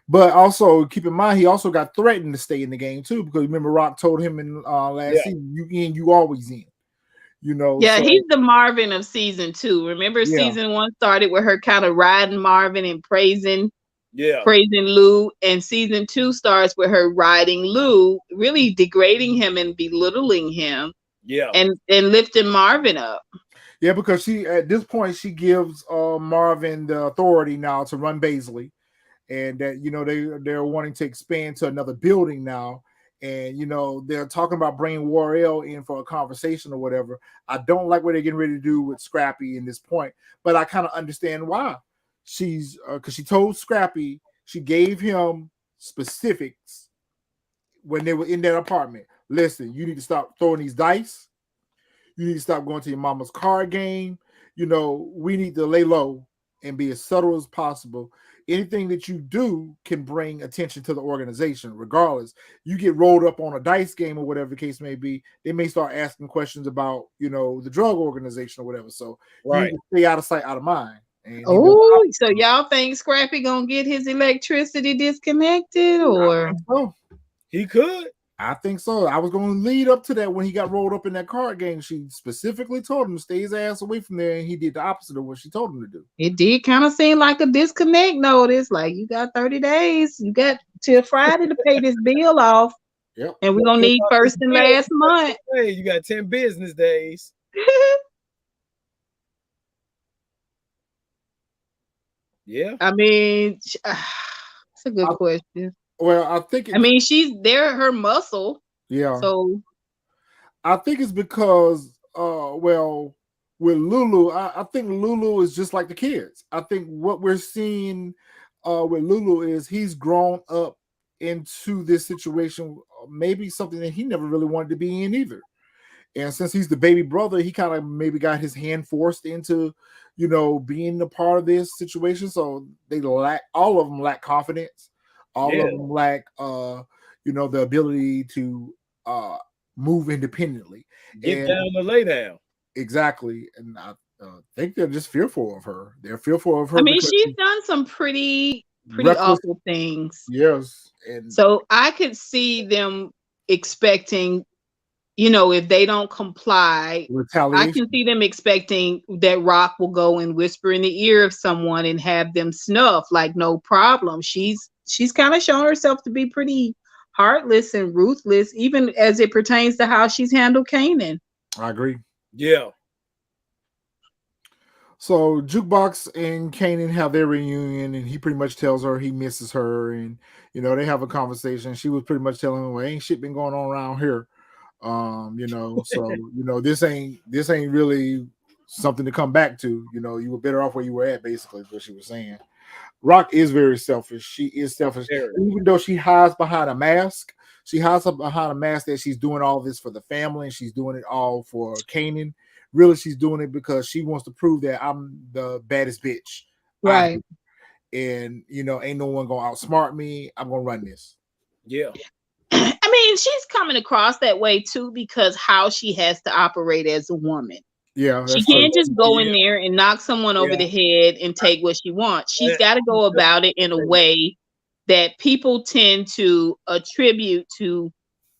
But also keep in mind, he also got threatened to stay in the game too, because remember Rock told him in last season, "You in, you always in." Yeah, so, he's the Marvin of season 2. Remember, season 1 started with her kind of riding Marvin and praising Lou, and season 2 starts with her riding Lou, really degrading him and belittling him. Yeah, and lifting Marvin up. Yeah, because she at this point she gives Marvin the authority now to run Baisley, and that they're wanting to expand to another building now, and they're talking about bringing Warrell in for a conversation or whatever. I don't like what they're getting ready to do with Scrappy in this point, but I kind of understand why. She's because she told Scrappy, she gave him specifics when they were in that apartment. Listen, you need to stop throwing these dice. You need to stop going to your mama's card game. We need to lay low and be as subtle as possible. Anything that you do can bring attention to the organization, regardless. You get rolled up on a dice game or whatever the case may be, they may start asking questions about, the drug organization or whatever. So you need to stay out of sight, out of mind. Oh, so y'all think Scrappy gonna get his electricity disconnected, or he could? I think so. I was going to lead up to that when he got rolled up in that card game. She specifically told him to stay his ass away from there, and he did the opposite of what she told him to do. It did kind of seem like a disconnect notice. Like, you got 30 days. You got till Friday to pay this bill off. Yep. And we're going to need first and last month. Hey, you got 10 business days. Yeah. I mean, it's a good question. Well, I think I it's mean, they're her muscle. yeah. So I think it's because well, with Lulu, I think Lulu is just like the kids. I think what we're seeing with Lulu is he's grown up into this situation, maybe something that he never really wanted to be in either. And since he's the baby brother, he kind of maybe got his hand forced into, being a part of this situation. So they lack, all of them lack confidence. All Yeah, of them lack, the ability to move independently. get And down to lay down. exactly. And I think they're just fearful of her. They're fearful of I her mean, because she's she's done some pretty reckless. awful things. Yes. And So I could see them expecting, if they don't comply, I can retaliation. see them expecting that Rock will go and whisper in the ear of someone and have them snuff, like no problem. She's kind of shown herself to be pretty heartless and ruthless, even as it pertains to how she's handled Kanan. I agree. Yeah, So Jukebox and Kanan have their reunion, and he pretty much tells her he misses her, and they have a conversation. She was pretty much telling him, "Well, ain't shit been going on around here." So this ain't really something to come back to. You were better off where you were at, basically, is what she was saying. Rock is very selfish. She is selfish, very. even though she hides behind a mask. She hides up behind a mask that she's doing all this for the family, and she's doing it all for Kanan. Really, she's doing it because she wants to prove that I'm the baddest bitch out Right. here, and ain't no one gonna outsmart me. I'm gonna run this. Yeah, I mean, she's coming across that way too because how she has to operate as a woman. Yeah, She that's true. can't just go in yeah, there and knock someone over yeah. the head and take what she wants. She's got to go about it in a way that people tend to attribute to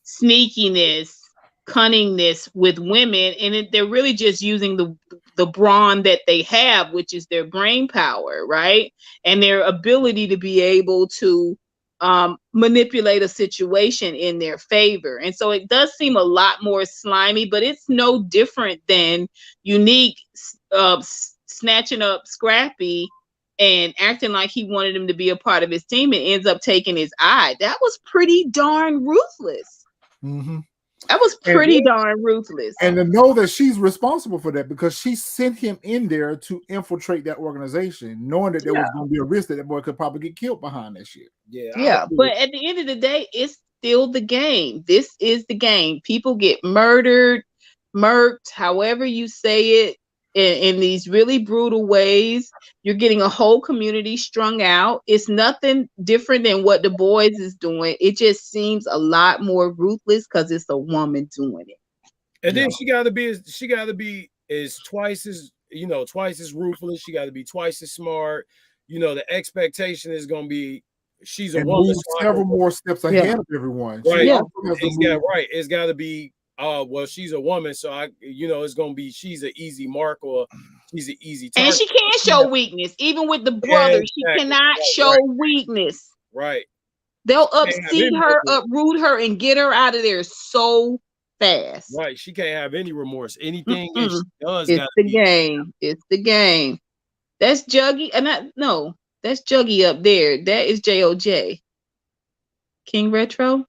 sneakiness, cunningness with women, and they're really just using the brawn that they have, which is their brain power, right, and their ability to be able to manipulate a situation in their favor. And so it does seem a lot more slimy, but it's no different than Unique snatching up Scrappy and acting like he wanted him to be a part of his team and ends up taking his eye. That was pretty darn ruthless. Mm-hmm. That was And pretty darn ruthless. and to know that she's responsible for that because she sent him in there to infiltrate that organization, knowing that there Yeah. was going to be a risk that that boy could probably get killed behind that shit. Yeah, Yeah, but at the end of the day, it's still the game. This is the game. People get murdered, murked, however you say it, in these really brutal ways. You're getting a whole community strung out. It's nothing different than what the boys is doing. It just seems a lot more ruthless because it's a woman doing it. and Yeah. then she got to be is twice as twice as ruthless. She got to be twice as smart. The expectation is going to be she's a And woman. move So I several can, more steps Yeah. ahead of everyone. right. She Yeah. also has to It's move. got right. It's got to be. Well, she's a woman, so it's gonna be she's an easy mark or she's an easy And target. she can't show weakness. Even with the Yeah, brother, she exactly. cannot show weakness. Right. They'll Can't have upseat any her, remorse. uproot her, and get her out of there so fast. Right. She can't have any remorse. Anything that Mm-mm. she does It's got to the be. game. It's the game. That's Juggy. No, that's Juggy up there. That is JOJ. King Retro.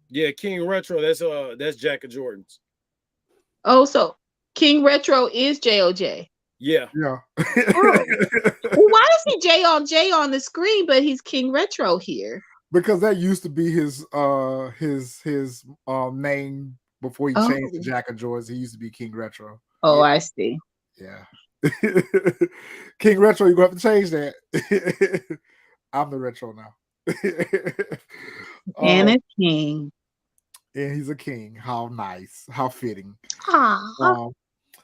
Yeah, King Retro. That's Jack of Jordan's. Oh, so King Retro is JOJ. Yeah. Yeah. Oh. Well, why is he JLJ on the screen, but he's King Retro here? Because that used to be his name before he changed to Oh. Jack of Joys. He used to be King Retro. Oh, I see. Yeah. King Retro, you're gonna have to change that. I'm the retro now. And a king. And he's a king. How nice. How fitting. Aww.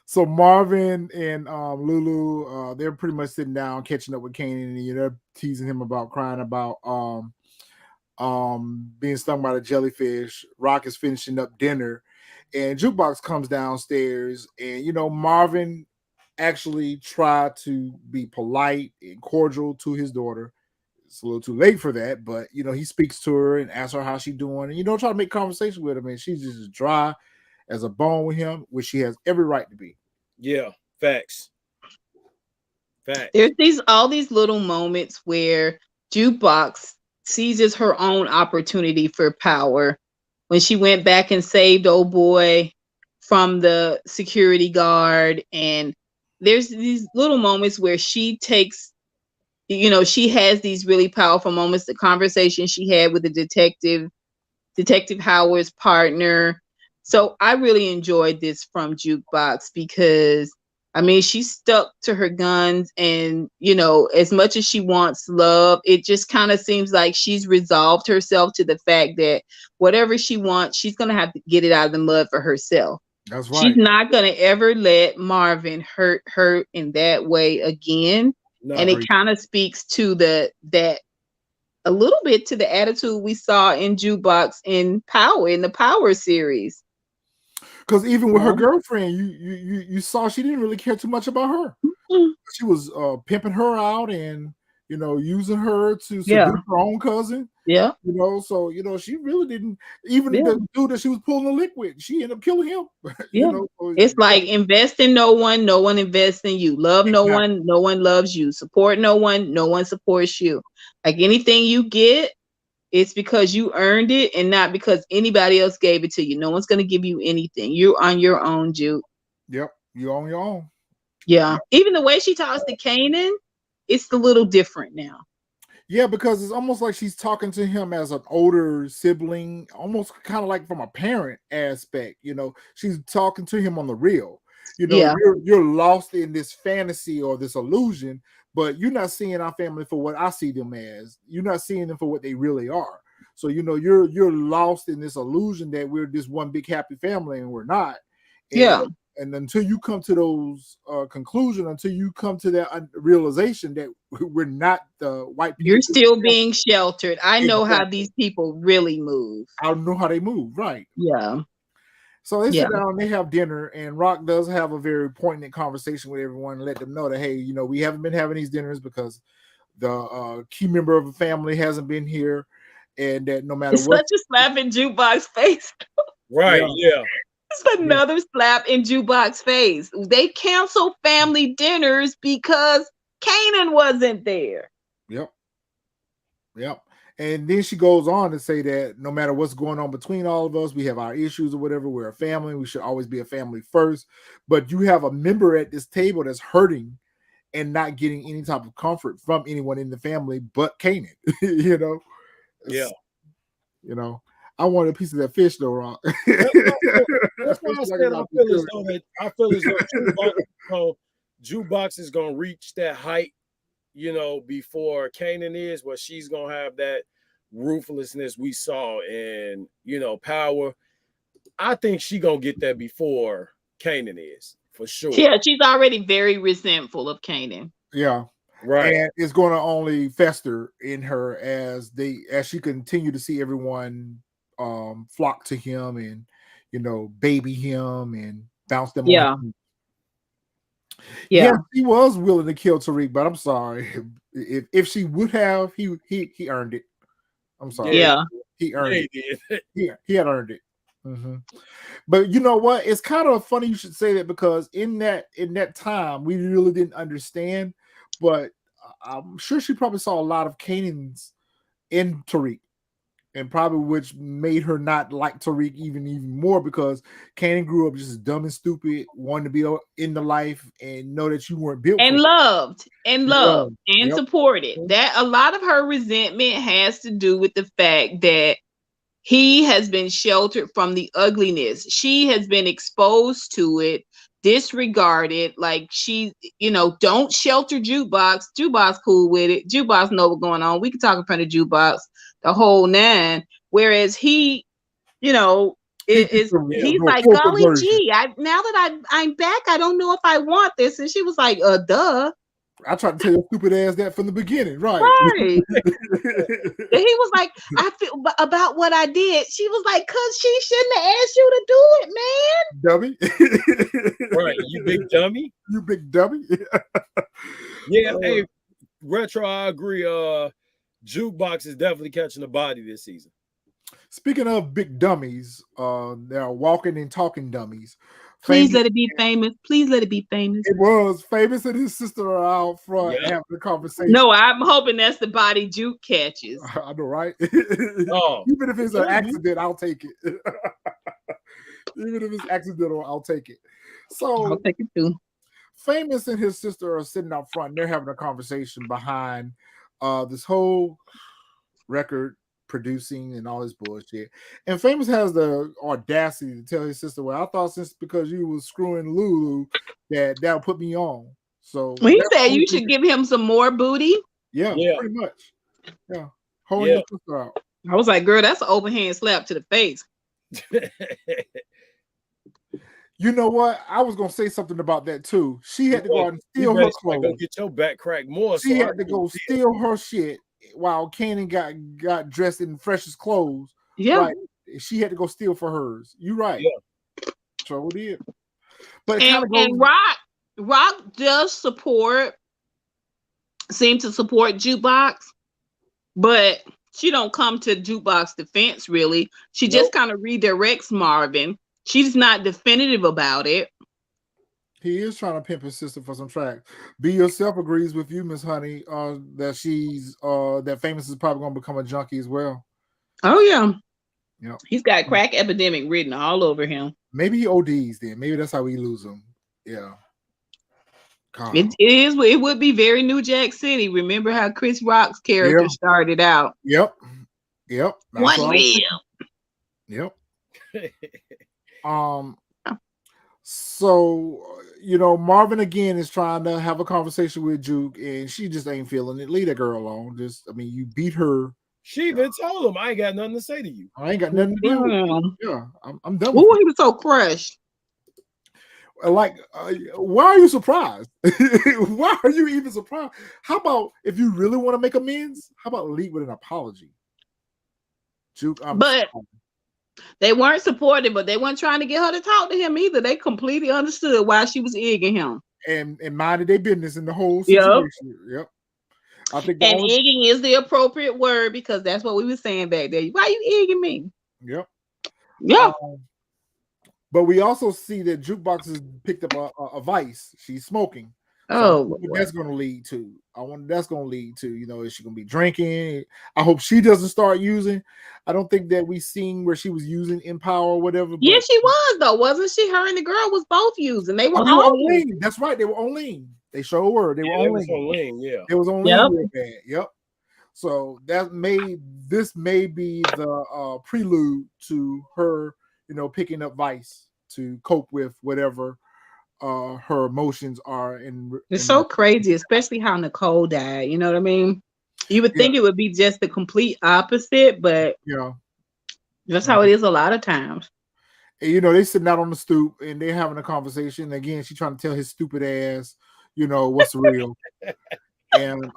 So Marvin and Lulu, they're pretty much sitting down, catching up with Kanan, and they're teasing him about crying about being stung by the jellyfish. Rock is finishing up dinner, and Jukebox comes downstairs, and Marvin actually tried to be polite and cordial to his daughter. It's a little too late for that, but he speaks to her and asks her how she's doing, and try to make conversation with him, and she's just as dry as a bone with him, which she has every right to be. Yeah. Facts. Facts. There's all these little moments where Jukebox seizes her own opportunity for power when she went back and saved old boy from the security guard. And there's these little moments where she takes, she has these really powerful moments. The conversation she had with the Detective Howard's partner. So I really enjoyed this from Jukebox because I mean she stuck to her guns, and as much as she wants love, it just kind of seems like she's resolved herself to the fact that whatever she wants, she's gonna have to get it out of the mud for herself. That's She's right. not gonna ever let Marvin hurt her in that way again. And No. it kind of speaks to that a little bit to the attitude we saw in Jukebox in the Power series. Because even with her Yeah. girlfriend, you saw she didn't really care too much about her. Mm, She was pimping her out and using her to yeah, seduce her own cousin. yeah, So she really didn't. Even yeah, the dude that she was pulling the liquid, she ended up killing him. yeah. So, It's like invest in no one invests in you. Love no exactly. one, no one loves you. Support no one supports you. Like anything you get, it's because you earned it and not because anybody else gave it to you. No one's gonna give you anything. You're on your own, Juke. Yep, you on your own. Yeah. Yep. Even the way she talks to Kanan, it's a little different now. Yeah, because it's almost like she's talking to him as an older sibling, almost kind of like from a parent aspect. She's talking to him on the real. Yeah. You're lost in this fantasy or this illusion, but you're not seeing our family for what I see them as. You're not seeing them for what they really are. So you're lost in this illusion that we're this one big happy family, and we're not. And Yeah. and until you come to those conclusion, until you come to that realization that we're not the white people, You're still being sheltered. I know how exactly. these people really move. I don't know how they move, right? Yeah. So they Yeah. sit down, they have dinner, and Rock does have a very poignant conversation with everyone and let them know that, hey, we haven't been having these dinners because the key member of the family hasn't been here, and that no matter It's what, such a slap in Jukebox face. Right. yeah, Yeah. It's yeah, another slap in Jukebox face. They canceled family dinners because Kanan wasn't there. yep, yep. And then she goes on to say that no matter what's going on between all of us, we have our issues or whatever. We're a family. We should always be a family first. But you have a member at this table that's hurting and not getting any type of comfort from anyone in the family but Kanan. you know, Yeah. you know. I want a piece of that fish though, Ron. That's why that's why I Especially like said about the children. I feel as though Jukebox is gonna reach that height, before Kanan is, where she's gonna have that ruthlessness we saw in, Power. I think she gonna get that before Kanan is, for sure. Yeah, she's already very resentful of Kanan. Yeah. Right. And it's going to only fester in her as she continue to see everyone flock to him and baby him and bounce them on Yeah. him. Yeah, Yeah. he was willing to kill Tariq, but I'm sorry. If she would have, he earned it. I'm sorry. Yeah. Yeah. He earned Yeah, it. he did. He had earned it. Mhm. But you know what? It's kind of funny you should say that because in that time we really didn't understand, but I'm sure she probably saw a lot of Kanan's in Tariq, and probably which made her not like Tariq even more because Kanan grew up just dumb and stupid, wanted to be in the life and know that you weren't built for And it. loved and Yeah. loved and Yep. supported. That a lot of her resentment has to do with the fact that he has been sheltered from the ugliness. She has been exposed to it, disregarded. Like don't shelter Jukebox. Jukebox cool with it. Jukebox know what's going on. We can talk in front of Jukebox the whole nine. Whereas he, He just he's do a like, full golly conversion. gee, now that I'm back, I don't know if I want this. And she was like, duh. I tried to tell your stupid ass that from the beginning, right? Right. And he was like, I feel about what I did. She was like, cause she shouldn't have asked you to do it, man. Dummy. Right. You big dummy. You big dummy. Yeah. Hey, Retro, I agree. Jukebox is definitely catching the body this season. Speaking of big dummies, they are walking and talking dummies. Please let it be famous. Please let it be famous. It was Famous and his sister are out front having a conversation. No, I'm hoping that's the body Juke catches. I know, right? Oh, Even if it's an accident, I'll take it. Even if it's accidental, I'll take it. So I'll take it too. Famous and his sister are sitting out front and they're having a conversation behind this whole record producing and all this bullshit. And Famous has the audacity to tell his sister, well, I thought since because you was screwing Lulu that'll put me on. So he said you should give him some more booty. Yeah, pretty much. Yeah. Holding your sister out. I was like, girl, that's an open hand slap to the face. You know what? I was gonna say something about that too. She had to go out and steal her clothes. Go get your back crack more. She had to go steal her shit while Kanan got dressed in freshest clothes. Yeah, right? She had to go steal for hers. You right? Yeah, so did. But and Rock does seem to support Jukebox, but she don't come to Jukebox defense really. She just kind of redirects Marvin. She's not definitive about it. He is trying to pimp his sister for some tracks. Be Yourself agrees with you, Miss Honey, that she's that Famous is probably gonna become a junkie as well. Oh yeah. Yeah. He's got crack epidemic written all over him. Maybe he ODs then. Maybe that's how we lose him. Yeah. It would be very New Jack City. Remember how Chris Rock's character started out? Yep. One real. Yep. So Marvin again is trying to have a conversation with Juke, and she just ain't feeling it. Leave that girl alone. You beat her. She even told him, I ain't got nothing to say to you. I ain't got nothing to do with you. Yeah, I'm done. Ooh, he was so crushed. Like, why are you surprised? Why are you even surprised? How about if you really want to make amends? How about lead with an apology? Juke, but they weren't supportive, but they weren't trying to get her to talk to him either. They completely understood why she was egging him and minded their business in the whole situation. Yep. I think egging is the appropriate word because that's what we were saying back there. Why are you egging me? Yep. Yeah. But we also see that Jukebox has picked up a vice. She's smoking. So that's going to lead to. That's going to lead to. Is she going to be drinking? I hope she doesn't start using. I don't think that we seen where she was using Empower or whatever. Yeah, she was though, wasn't she? Her and the girl was both using. They were on lean. That's right. They were on lean. They sure were. They were on lean. Yeah, it was on lean real bad. Yep. So this may be the prelude to her, picking up vice to cope with whatever her emotions are. It's so crazy, especially how Nicole died. You know what I mean? You would think it would be just the complete opposite, but that's how it is a lot of times. And, they sitting out on the stoop and they're having a conversation. Again, she's trying to tell his stupid ass, what's real. And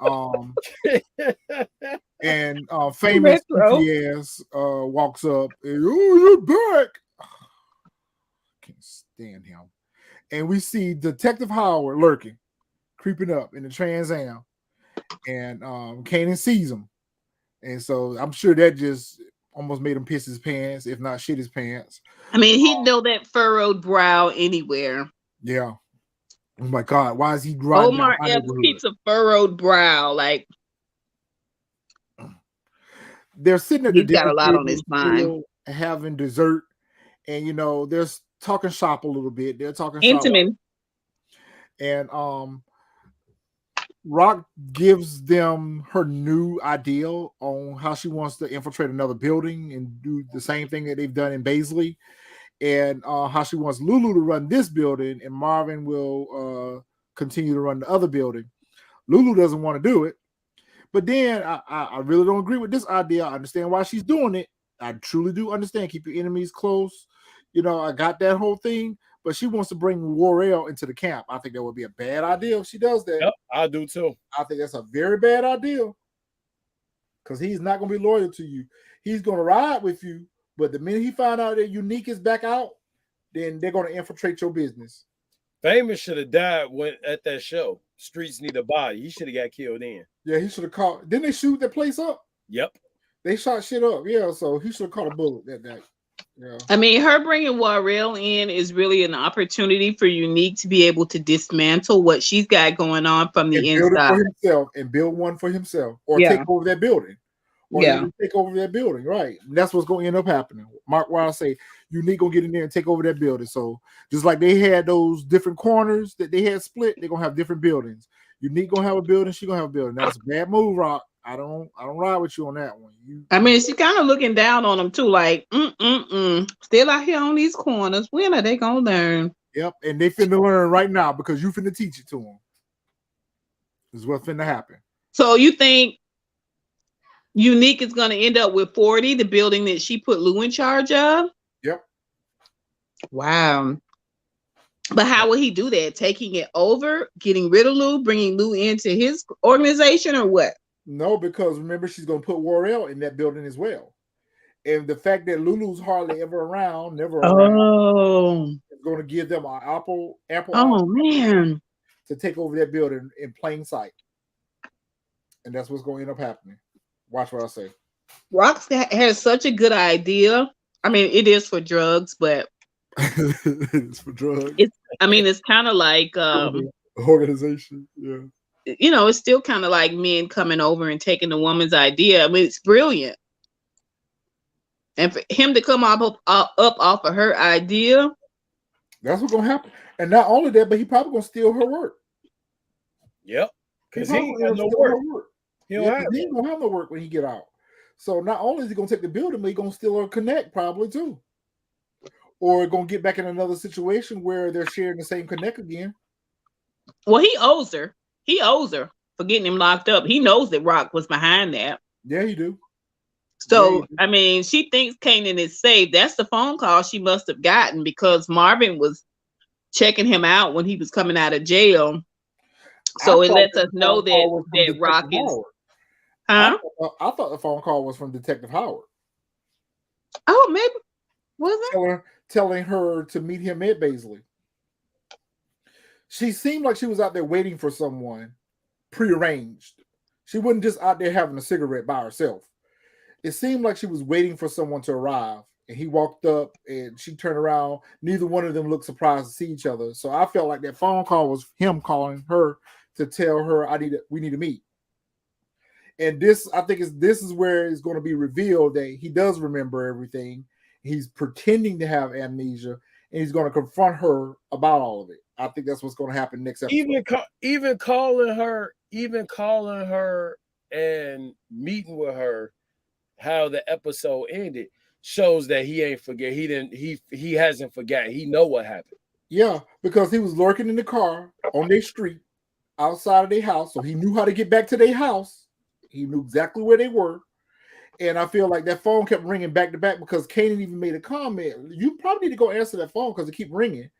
famous ass walks up and, you're back. Can't stand him. And we see Detective Howard lurking, creeping up in the Trans Am, and Kanan sees him, and so I'm sure that just almost made him piss his pants, if not shit his pants. I mean, he'd know that furrowed brow anywhere. Yeah. Oh my God, why is he riding? Omar F keeps a furrowed brow, like they're sitting at the got a lot on his mind, having dessert, and they're talking shop a little bit. They're talking intimate, and Rock gives them her new ideal on how she wants to infiltrate another building and do the same thing that they've done in Baisley, and how she wants Lulu to run this building and Marvin will continue to run the other building. Lulu doesn't want to do it, but then I really don't agree with this idea. I understand why she's doing it. I truly do understand. Keep your enemies close. I got that whole thing, but she wants to bring Warrell into the camp. I think that would be a bad idea if she does that. Yep, I do too. I think that's a very bad idea because he's not going to be loyal to you. He's going to ride with you, but the minute he find out that Unique is back out, then they're going to infiltrate your business. Famous should have died at that show. Streets Need a Body. He should have got killed in. Yeah, he should have caught. Didn't they shoot that place up? Yep. They shot shit up. Yeah, so he should have caught a bullet that night. Yeah. I mean, her bringing Warrell in is really an opportunity for Unique to be able to dismantle what she's got going on from And the build it inside. for himself and build one for himself or take Yeah. over that building. Or Yeah. literally take over that building, right? And that's what's going to end up happening. Mark, why I say Unique gonna get in there and take over that building. So just like they had those different corners that they had split, they're gonna have different buildings. Unique gonna have a building, she gonna have a building. That's a bad move, Rock. I don't ride with you on that one. I mean, she's kind of looking down on them too, like, still out here on these corners. When are they gonna learn? Yep, and they finna learn right now because you finna teach it to them. This is what's finna happen. So you think Unique is gonna end up with 40, the building that she put Lou in charge of? Yep. Wow. But how will he do that? Taking it over, getting rid of Lou, bringing Lou into his organization, or what? No, because remember she's gonna put Warrell in that building as well. And the fact that Lulu's hardly ever around, never around, Oh, is going to give them an ample oh man. to take over that building in plain sight. And that's what's going to end up happening. Watch what I say. Rox has such a good idea. I mean, it is for drugs, but It's for drugs. It's kind of like Organization. Yeah. it's still kind of like men coming over and taking the woman's idea. I mean, it's brilliant. And for him to come up off of her idea, that's what's gonna happen. And not only that, but he probably gonna steal her work. Yep. Because he ain't got no work. work. He ain't gonna have no work when he get out. So not only is he gonna take the building, but he gonna steal her connect probably too. Or gonna get back in another situation where they're sharing the same connect again. Well, he owes her. He owes her for getting him locked up. He knows that Rock was behind that. Yeah, he do. So, I mean, she thinks Kanan is safe. That's the phone call she must have gotten because Marvin was checking him out when he was coming out of jail. So it lets us know that Rock is. Huh? I thought the phone call was from Detective Howard. Oh, maybe. Was it? Telling her to meet him at Baisley. She seemed like she was out there waiting for someone prearranged. She wasn't just out there having a cigarette by herself. It seemed like she was waiting for someone to arrive, and he walked up and she turned around. Neither one of them looked surprised to see each other. So I felt like that phone call was him calling her to tell her we need to meet. And this is where it's going to be revealed that he does remember everything. He's pretending to have amnesia, and he's going to confront her about all of it. I think that's what's going to happen next episode. Even calling her and meeting with her, how the episode ended shows that he ain't forget. He hasn't forgotten. He know what happened. Yeah, because he was lurking in the car on their street outside of their house, so he knew how to get back to their house. He knew exactly where they were. And I feel like that phone kept ringing back to back because Kanan even made a comment. You probably need to go answer that phone because it keep ringing.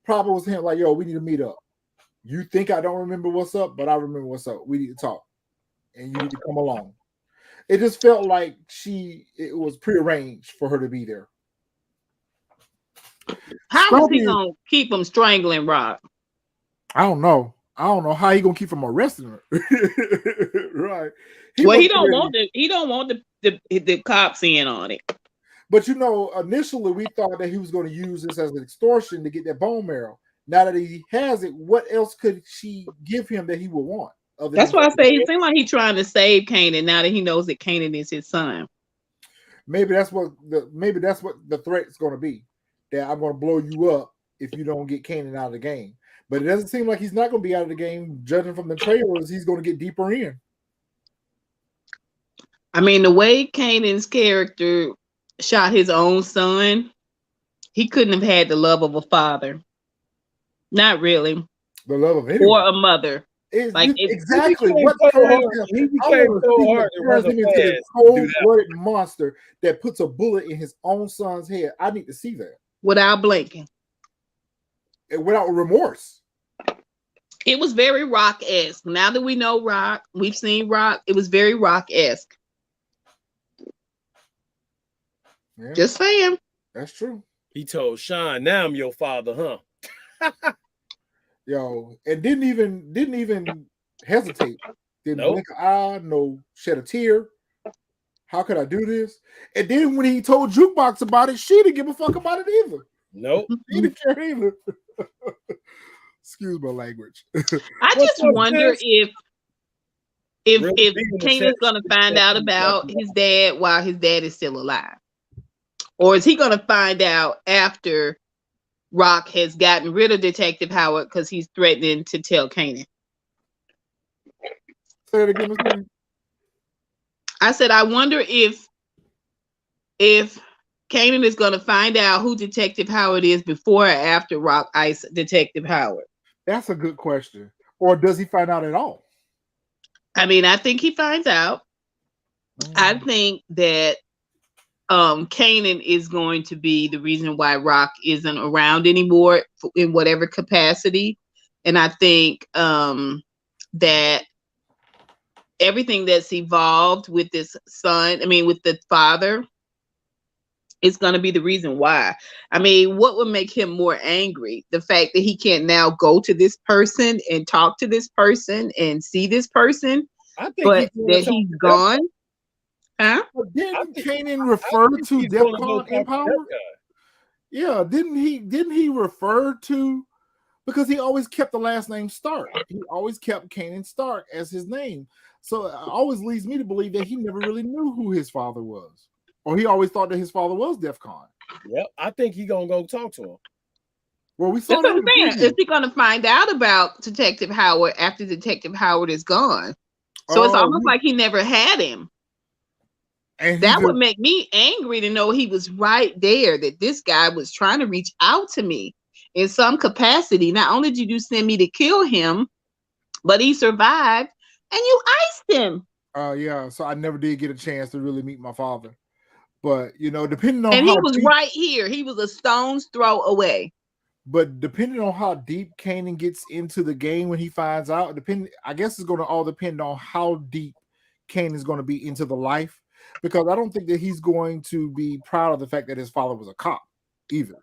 Probably was him like, yo, we need to meet up. You think I don't remember what's up, but I remember what's up. We need to talk. And you need to come along. It just felt like it was prearranged for her to be there. How is he going to keep him strangling Rock? I don't know how he gonna keep from arresting her. Right. He don't want the cops in on it. But initially we thought that he was going to use this as an extortion to get that bone marrow. Now that he has it, what else could she give him that he would want? That's why I say it seems like he's trying to save Kanan now that he knows that Kanan is his son. Maybe that's what the threat is going to be. That I'm going to blow you up if you don't get Kanan out of the game. But it doesn't seem like he's not going to be out of the game. Judging from the trailers, he's going to get deeper in. I mean, the way Kanan's character shot his own son, he couldn't have had the love of a father. Not really. The love of anyone. Or a mother. Exactly. What turns him into a cold-blooded monster that puts a bullet in his own son's head? I need to see that. Without blinking. And without remorse. It was very Rock-esque. Now that we know Rock, we've seen Rock, it was very Rock-esque. Yeah. Just saying. That's true. He told Sean, now I'm your father, huh? Yo, and didn't even hesitate. Didn't blink an eye, no shed a tear. How could I do this? And then when he told Jukebox about it, she didn't give a fuck about it either. Nope. She didn't care either. Excuse my language. I What's just up, wonder sis? if Really if big in the chat. Kanan's gonna find out about his dad while his dad is still alive, or is he gonna find out after Rock has gotten rid of Detective Howard because he's threatening to tell Kanan? Say it again, Miss Honey. I said I wonder if Kanan is gonna find out who Detective Howard is before or after Rock ice Detective Howard. That's a good question. Or does he find out at all? I mean, I think he finds out. I think that Kanan is going to be the reason why Rock isn't around anymore in whatever capacity. And I think that everything that's evolved with this son, I mean, with the father, is going to be the reason why. I mean, what would make him more angry? The fact that he can't now go to this person and talk to this person and see this person, I think but that he's he's gone. Huh? But didn't think- Kanan refer think to he's gonna go DEFCON talk to Empower? that guy. Yeah, didn't he refer to, because he always kept the last name Stark. He always kept Kanan Stark as his name. So it always leads me to believe that he never really knew who his father was. Or he always thought that his father was DEFCON. Yep, I think he's gonna go talk to him. Well, we saw That's that what in I'm the saying. preview. Is he going to find out about Detective Howard after Detective Howard is gone? So it's almost like he never had him. And that would make me angry to know he was right there, that this guy was trying to reach out to me in some capacity. Not only did you send me to kill him, but he survived and you iced him. Yeah, so I never did get a chance to really meet my father. But, you know, depending on and how he was deep, right here. He was a stone's throw away. But depending on how deep Kanan gets into the game when he finds out, I guess it's going to all depend on how deep Kanan is going to be into the life, because I don't think that he's going to be proud of the fact that his father was a cop either.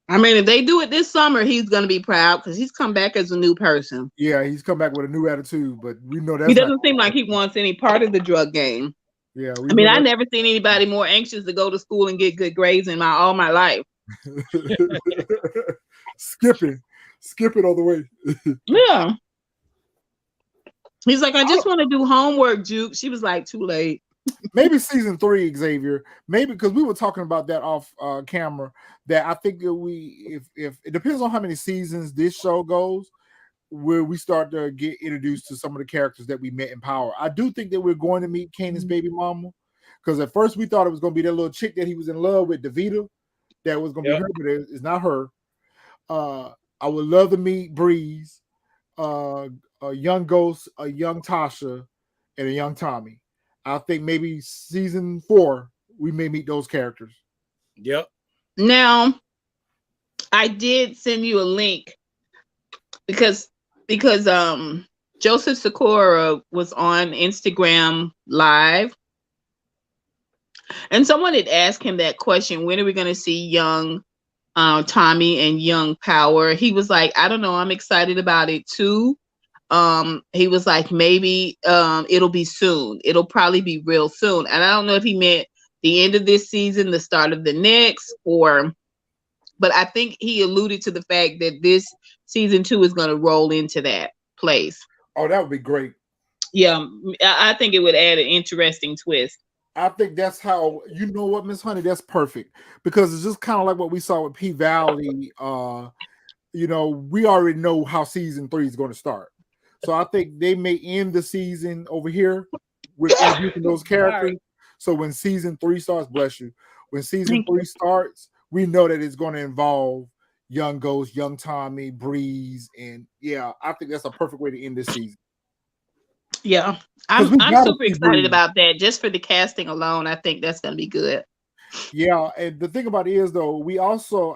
I mean, if they do it this summer, he's going to be proud because he's come back as a new person. Yeah, he's come back with a new attitude, but we know that's he doesn't seem like he wants any part of the drug game. Yeah, I mean, I never seen anybody more anxious to go to school and get good grades in all my life. Skip it all the way. Yeah. He's like, I just want to do homework, Juke. She was like, too late. Maybe season 3, Xavier. Maybe because we were talking about that off camera. That I think that if it depends on how many seasons this show goes, where we start to get introduced to some of the characters that we met in Power. I do think that we're going to meet Kanan's baby mama, because at first we thought it was going to be that little chick that he was in love with, Davita, that was going to be her, but it's not her. I would love to meet Breeze, a young Ghost, a young Tasha, and a young Tommy. I think maybe season 4 we may meet those characters. Yep. Now, I did send you a link because Joseph Sikora was on Instagram Live, and someone had asked him that question: when are we going to see young Tommy and young Power? He was like, I don't know, I'm excited about it too. He was like, maybe it'll be soon. It'll probably be real soon. And I don't know if he meant the end of this season, the start of the next, but I think he alluded to the fact that this season 2 is going to roll into that place. Oh, that would be great. Yeah, I think it would add an interesting twist. I think that's how, you know what, Miss Honey, that's perfect, because it's just kind of like what we saw with P Valley. You know, we already know how season 3 is going to start. So I think they may end the season over here with introducing those characters. So when season 3 starts, bless you, when season 3 starts, we know that it's going to involve young Ghost, young Tommy, Breeze, and yeah, I think that's a perfect way to end this season. Yeah, I'm super excited about that. Just for the casting alone, I think that's going to be good. Yeah, and the thing about it is, though,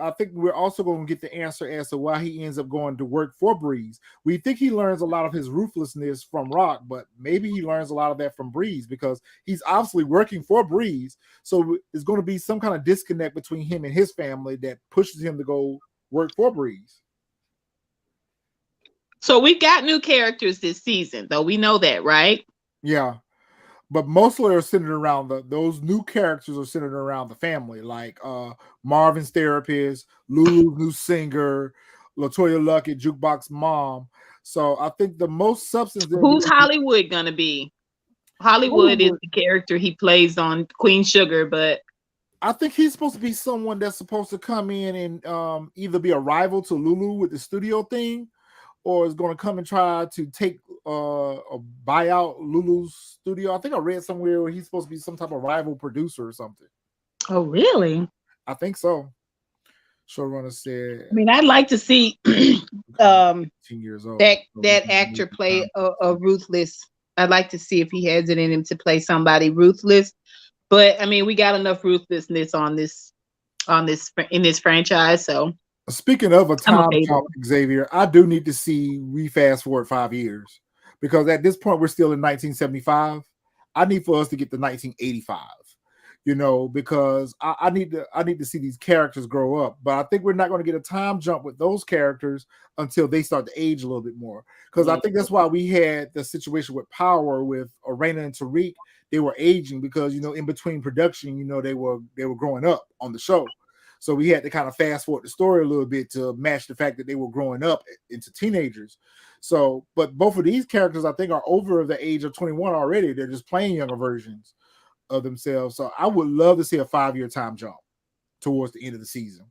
I think we're also going to get the answer as to why he ends up going to work for Breeze. We think he learns a lot of his ruthlessness from Rock, but maybe he learns a lot of that from Breeze, because he's obviously working for Breeze. So there's going to be some kind of disconnect between him and his family that pushes him to go work for Breeze. So we've got new characters this season, though. We know that, right? Yeah. but mostly are centered around those new characters are centered around the family, like Marvin's therapist, Lulu's new singer, Latoya Luckett, Jukebox Mom. So I think the most substance they're Who's giving Hollywood gonna be? Hollywood is Hollywood, the character he plays on Queen Sugar, but I think he's supposed to be someone that's supposed to come in and either be a rival to Lulu with the studio thing, or is going to come and try to take or buy out Lulu's studio. I think I read somewhere where he's supposed to be some type of rival producer or something. oh really? I think so. Showrunner said I mean, I'd like to see 10 years old. So we that can move actor the play time. a ruthless. I'd like to see if he has it in him to play somebody ruthless. But I mean, we got enough ruthlessness in this franchise, so Speaking of a I'm time okay jump, though. Xavier, I do need to see we fast forward 5 years because at this point we're still in 1975. I need for us to get to 1985, because I need to see these characters grow up. But I think we're not going to get a time jump with those characters until they start to age a little bit more. Because I think that's why we had the situation with Power with Arena and Tariq. They were aging because in between production, they were growing up on the show. So we had to kind of fast forward the story a little bit to match the fact that they were growing up into teenagers. So, but both of these characters, I think, are over the age of 21 already. They're just playing younger versions of themselves. So I would love to see a 5-year time jump towards the end of the season.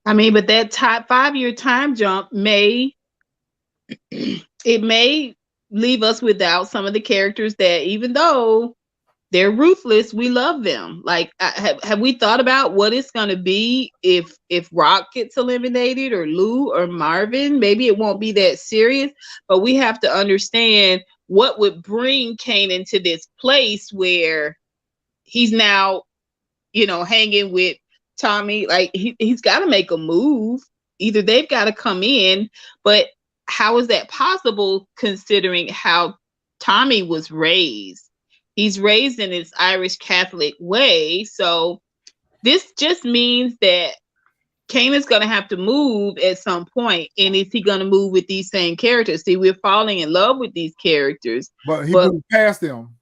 I mean, but that top 5 year time jump may leave us without some of the characters that, even though they're ruthless, we love them. Like, have we thought about what it's going to be if Rock gets eliminated, or Lou or Marvin? Maybe it won't be that serious, but we have to understand what would bring Kanan to this place where he's now, hanging with Tommy. Like, he's got to make a move. Either they've got to come in, but how is that possible considering how Tommy was raised? He's raised in this Irish Catholic way. So this just means that Kanan's going to have to move at some point. And is he going to move with these same characters? See, we're falling in love with these characters. But he moved past them.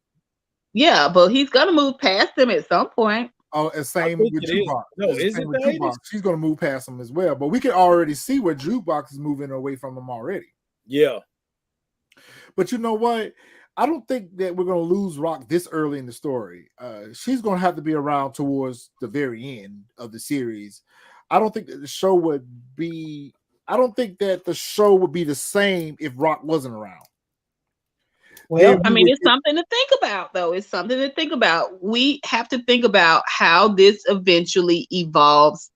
Yeah, but he's going to move past them at some point. Oh, same with Jukebox. No, is it Jukebox? She's going to move past them as well. But we can already see where Jukebox is moving away from them already. Yeah. But you know what? I don't think that we're going to lose Rock this early in the story. She's going to have to be around towards the very end of the series. I don't think that the show would be. I don't think that the show would be the same if Rock wasn't around. Well, I mean, it's something to think about, though. It's something to think about. We have to think about how this eventually evolves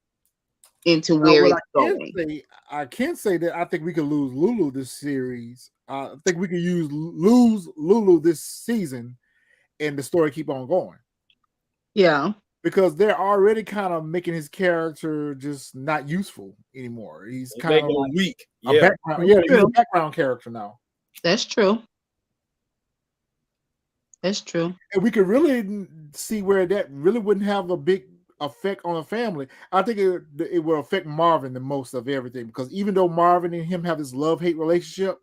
into where it's going. I can't say that I think we could lose Lulu this series. I think we could lose Lulu this season and the story keep on going. Yeah. Because they're already kind of making his character just not useful anymore. He's kind of like weak. A background. Yeah, he's a background character now. That's true. That's true. And we could really see where that really wouldn't have a big effect on the family. I think it will affect Marvin the most of everything, because even though Marvin and him have this love-hate relationship,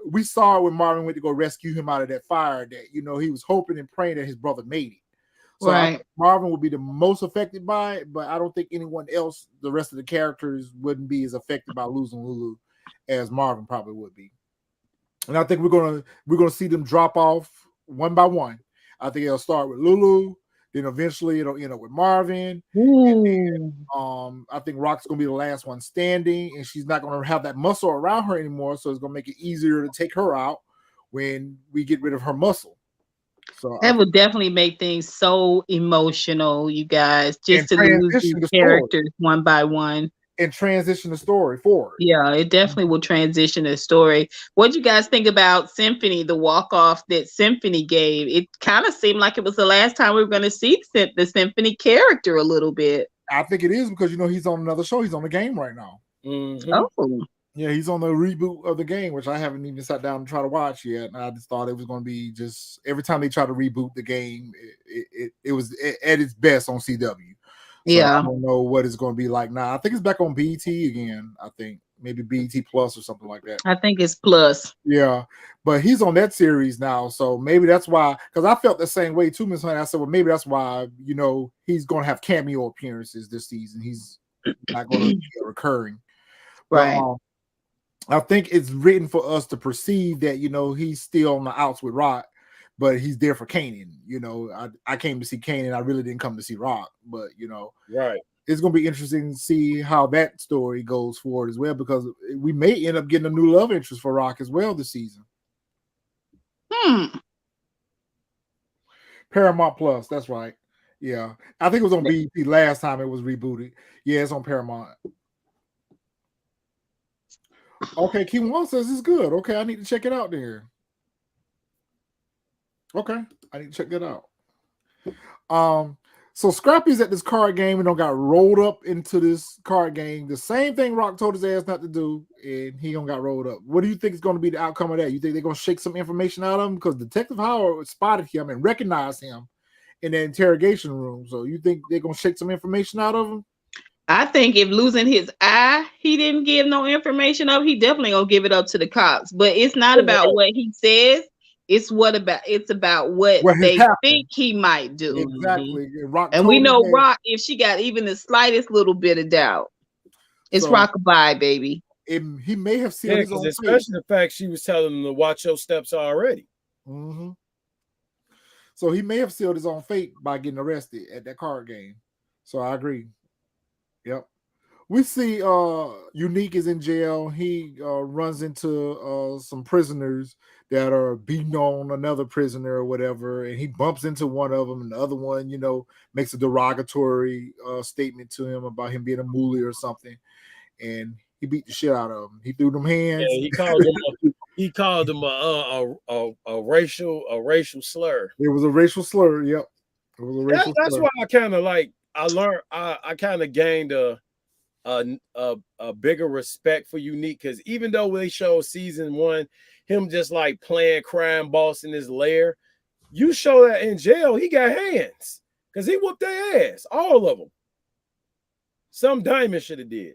we saw it when Marvin went to go rescue him out of that fire that, he was hoping and praying that his brother made it. So right. Marvin would be the most affected by it, but I don't think anyone else, the rest of the characters, wouldn't be as affected by losing Lulu as Marvin probably would be. And I think we're gonna see them drop off one by one. I think it'll start with Lulu, then eventually it'll end up with Marvin. And then, I think Rock's gonna be the last one standing, and she's not gonna have that muscle around her anymore, so it's gonna make it easier to take her out when we get rid of her muscle. So that would definitely make things so emotional, you guys, just to lose these characters one by one. And transition the story forward. Yeah, it definitely will transition the story. What do you guys think about Symphony, the walk-off that Symphony gave? It kind of seemed like it was the last time we were going to see the Symphony character a little bit. I think it is, because, he's on another show. He's on the game right now. Mm-hmm. Oh. Yeah, he's on the reboot of the game, which I haven't even sat down and try to watch yet. And I just thought it was going to be just every time they try to reboot the game, it was at its best on CW. So yeah, I don't know what it's going to be like now. I think it's back on BT again. I think maybe BET Plus or something like that. I think it's Plus. Yeah, but he's on that series now, so maybe that's why. Because I felt the same way too, Miss Honey. I said, well, maybe that's why he's going to have cameo appearances this season. He's not going to be recurring, Right. But I think it's written for us to perceive that he's still on the outs with Rock, but he's there for Kanan. I came to see Kanan. I really didn't come to see Rock, but Right. it's going to be interesting to see how that story goes forward as well, because we may end up getting a new love interest for Rock as well this season. Paramount Plus, that's right. Yeah, I think it was on BET last time it was rebooted. Yeah, it's on Paramount. Okay, Kim says it's good. Okay, I need to check it out there. Okay, I need to check that out. So Scrappy's at this card game and got rolled up into this card game. The same thing Rock told his ass not to do, and he got rolled up. What do you think is going to be the outcome of that? You think they're going to shake some information out of him? Because Detective Howard spotted him and recognized him in the interrogation room. So you think they're going to shake some information out of him? I think if losing his eye, he didn't give no information up, he definitely gonna give it up to the cops. But it's not about what he says. It's about what they think he might do. Exactly. Rock and we know Rock, if she got even the slightest little bit of doubt, it's rockabye, baby. He may have sealed his own fate. Especially the fact she was telling him to watch your steps already. Mm-hmm. So he may have sealed his own fate by getting arrested at that card game. So I agree. Yep. We see Unique is in jail. He runs into some prisoners that are beating on another prisoner or whatever, and he bumps into one of them, and the other one, makes a derogatory statement to him about him being a moolie or something, and he beat the shit out of him. He threw them hands. Yeah, he called him a racial slur. It was a racial slur. Yep. It was a racial slur. That's why I kind of I learned I kind of gained a bigger respect for Unique, because even though they showed season 1 him just playing crime boss in his lair, you show that in jail he got hands, because he whooped their ass, all of them. Some Diamond should have did.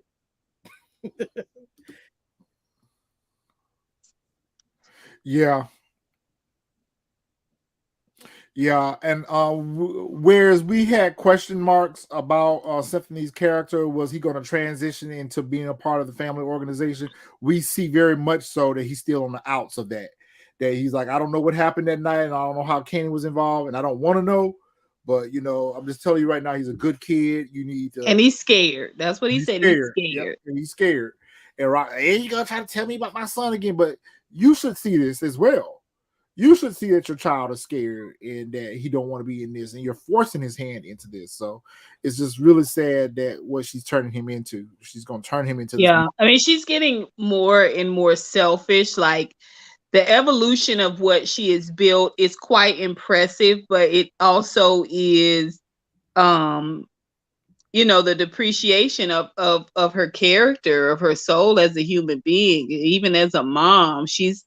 Yeah. Yeah, and whereas we had question marks about Symphony's character, was he going to transition into being a part of the family organization? We see very much so that he's still on the outs of that. That he's like, I don't know what happened that night, and I don't know how Kanan was involved, and I don't want to know. But I'm just telling you right now, he's a good kid. You need to, and he's scared. That's what he said. Scared. He's scared. Yep, and he's scared. And Rock, hey, you gonna try to tell me about my son again? But you should see this as well. You should see that your child is scared and that he don't want to be in this, and you're forcing his hand into this. So it's just really sad that what she's turning him into. She's going to turn him into. Yeah, I mean, she's getting more and more selfish. Like, the evolution of what she has built is quite impressive, but it also is, the depreciation of her character, of her soul as a human being, even as a mom. She's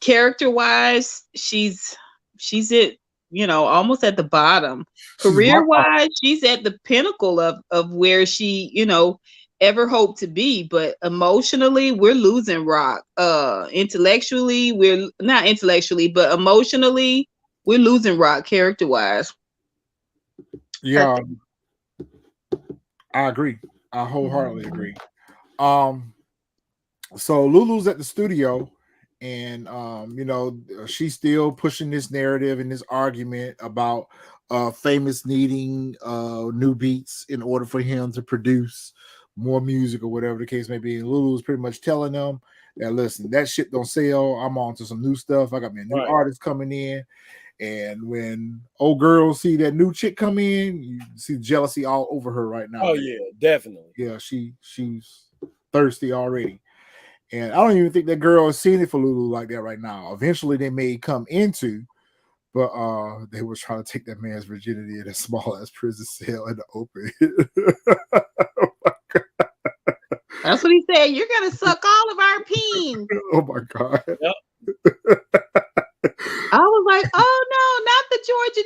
character-wise, she's at, almost at the bottom. Career-wise, she's at the pinnacle of where she, ever hoped to be. But emotionally, we're losing Rock. Intellectually, we're not intellectually, but emotionally, we're losing Rock character-wise. Yeah, I agree. I wholeheartedly agree. So Lulu's at the studio, and she's still pushing this narrative and this argument about Famous needing new beats in order for him to produce more music or whatever the case may be. And Lulu's pretty much telling them that, listen, that shit don't sell. I'm on to some new stuff. I got me a new artist coming in. And when old girls see that new chick come in, you see jealousy all over her right now. Oh yeah, definitely. Yeah, she's thirsty already. And I don't even think that girl is seeing it for Lulu like that right now. Eventually they may come into, but they were trying to take that man's virginity in a small ass prison cell in the open. Oh my God. That's what he said. You're gonna suck all of our peen. Oh my God. Yep. I was like, oh no, not the Georgia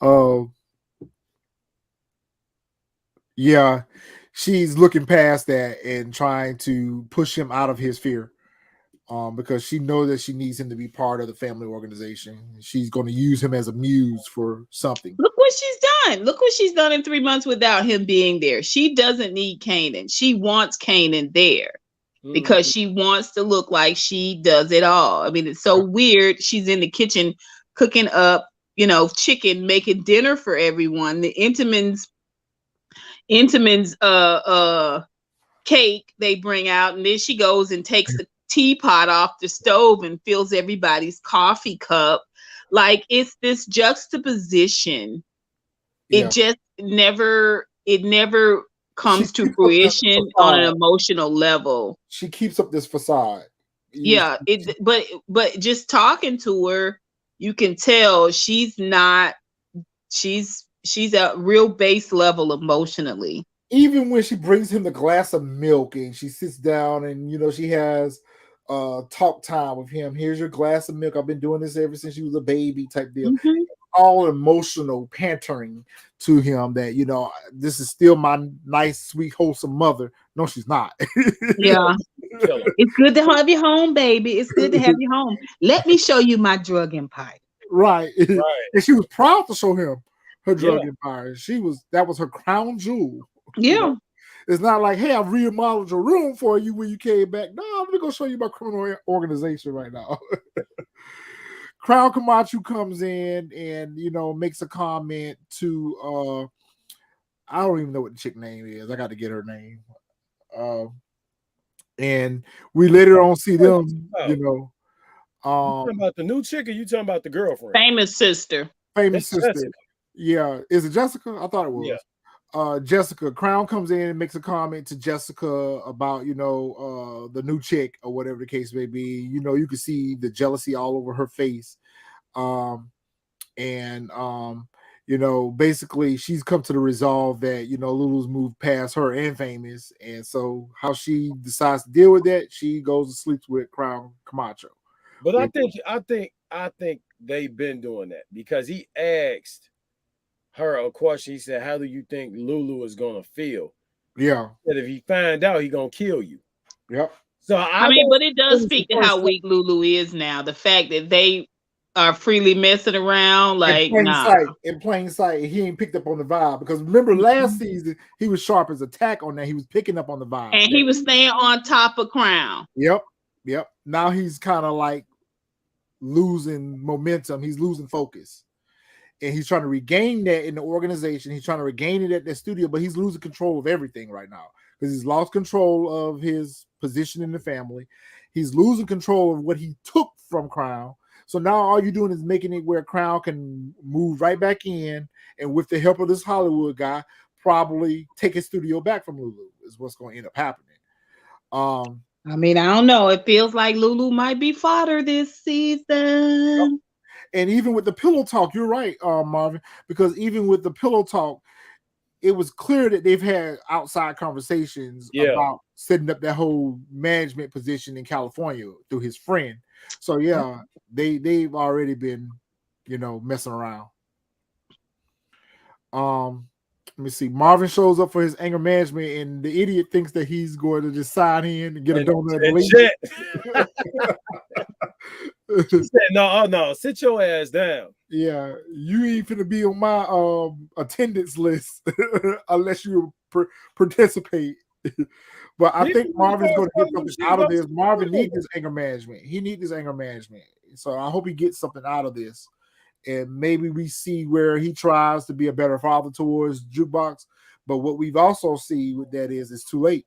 Dome. Yeah, she's looking past that and trying to push him out of his fear. Because she knows that she needs him to be part of the family organization. She's going to use him as a muse for something. Look what she's done. Look what she's done in 3 months without him being there. She doesn't need Kanan. She wants Kanan there because she wants to look like she does it all. I mean, it's so weird. She's in the kitchen cooking up, chicken, making dinner for everyone. The Intamin's cake they bring out, and then she goes and takes the teapot off the stove and fills everybody's coffee cup. Like, it's this juxtaposition. It just never comes to fruition on an emotional level. She keeps up this facade. Yeah, but just talking to her, you can tell she's at real base level emotionally. Even when she brings him the glass of milk and she sits down and she has talk time with him. Here's your glass of milk. I've been doing this ever since she was a baby type deal. Mm-hmm. All emotional pantering to him that this is still my nice, sweet, wholesome mother. No, she's not. Yeah. It's good to have you home, baby. It's good to have you home. Let me show you my drug empire. Right. And she was proud to show him her drug empire. That was her crown jewel. Yeah. It's not like, hey, I've remodeled your room for you when you came back. No, I'm gonna go show you my criminal organization right now. Crown Camacho comes in and makes a comment to I don't even know what the chick name is. I got to get her name. And we later on see them, you talking about the new chick or you talking about the girlfriend? Famous sister. Jessica. Yeah. Is it Jessica? I thought it was. Yeah. Jessica. Crown comes in and makes a comment to Jessica about the new chick or whatever the case may be. You can see the jealousy all over her face. Basically she's come to the resolve that Lulu's moved past her and Famous, and so how she decides to deal with that, she goes and sleeps with Crown Camacho. But I think they've been doing that because he asked her a question. He said, how do you think Lulu is gonna feel? Yeah. That if he find out, he gonna kill you. Yep. So but it does speak to how weak Lulu is now. The fact that they are freely messing around, like in plain sight, he ain't picked up on the vibe. Because remember last season, he was sharp as a tack on that. He was picking up on the vibe. And he was staying on top of Crown. Yep. Now he's kind of like losing momentum. He's losing focus. And he's trying to regain that in the organization. He's trying to regain it at the studio, but he's losing control of everything right now because he's lost control of his position in the family. He's losing control of what he took from Crown. So now all you're doing is making it where Crown can move right back in, and with the help of this Hollywood guy, probably take his studio back from Lulu is what's going to end up happening. I don't know. It feels like Lulu might be fodder this season. And even with the pillow talk, you're right, Marvin, because even with the pillow talk, it was clear that they've had outside conversations about setting up that whole management position in California through his friend. So they've already been, messing around. Let me see. Marvin shows up for his anger management, and the idiot thinks that he's going to just sign in and get a donut. He said, no, sit your ass down. Yeah, you ain't finna be on my attendance list unless you participate. But I think Marvin's going to get something out of this. Marvin needs this anger management. He needs this anger management. So I hope he gets something out of this. And maybe we see where he tries to be a better father towards Jukebox. But what we've also seen with that is it's too late.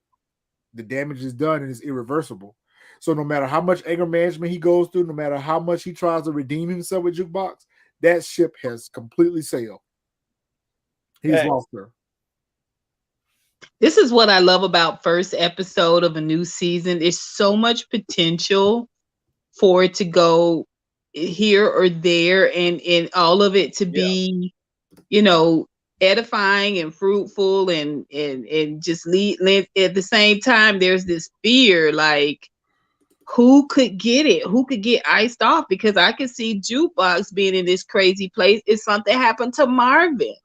The damage is done and it's irreversible. So no matter how much anger management he goes through, no matter how much he tries to redeem himself with Jukebox, that ship has completely sailed. He's lost her. This is what I love about first episode of a new season. There's so much potential for it to go here or there, and all of it to be, edifying and fruitful and just lead at the same time. There's this fear, like, who could get it? Who could get iced off? Because I could see Jukebox being in this crazy place if something happened to Marvin.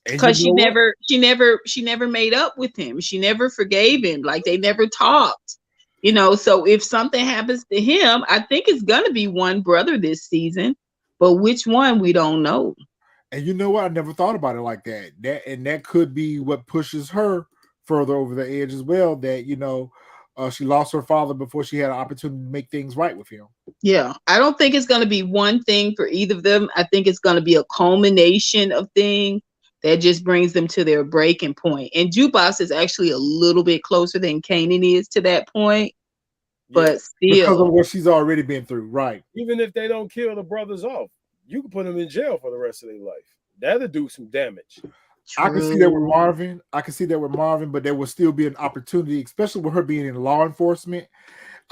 And you because know what? she never made up with him. She never forgave him. Like they never talked. So if something happens to him, I think it's gonna be one brother this season, but which one we don't know. And you know what? I never thought about it like that. That could be what pushes her further over the edge as well. That she lost her father before she had an opportunity to make things right with him. Yeah, I don't think it's gonna be one thing for either of them. I think it's gonna be a culmination of things that just brings them to their breaking point. And Jukebox is actually a little bit closer than Kanan is to that point, Yeah. but Because of still. what she's already been through, right? Even if they don't kill the brothers off, you can put them in jail for the rest of their life. That'll do some damage. I can see that with True. Marvin. But there will still be an opportunity, especially with her being in law enforcement.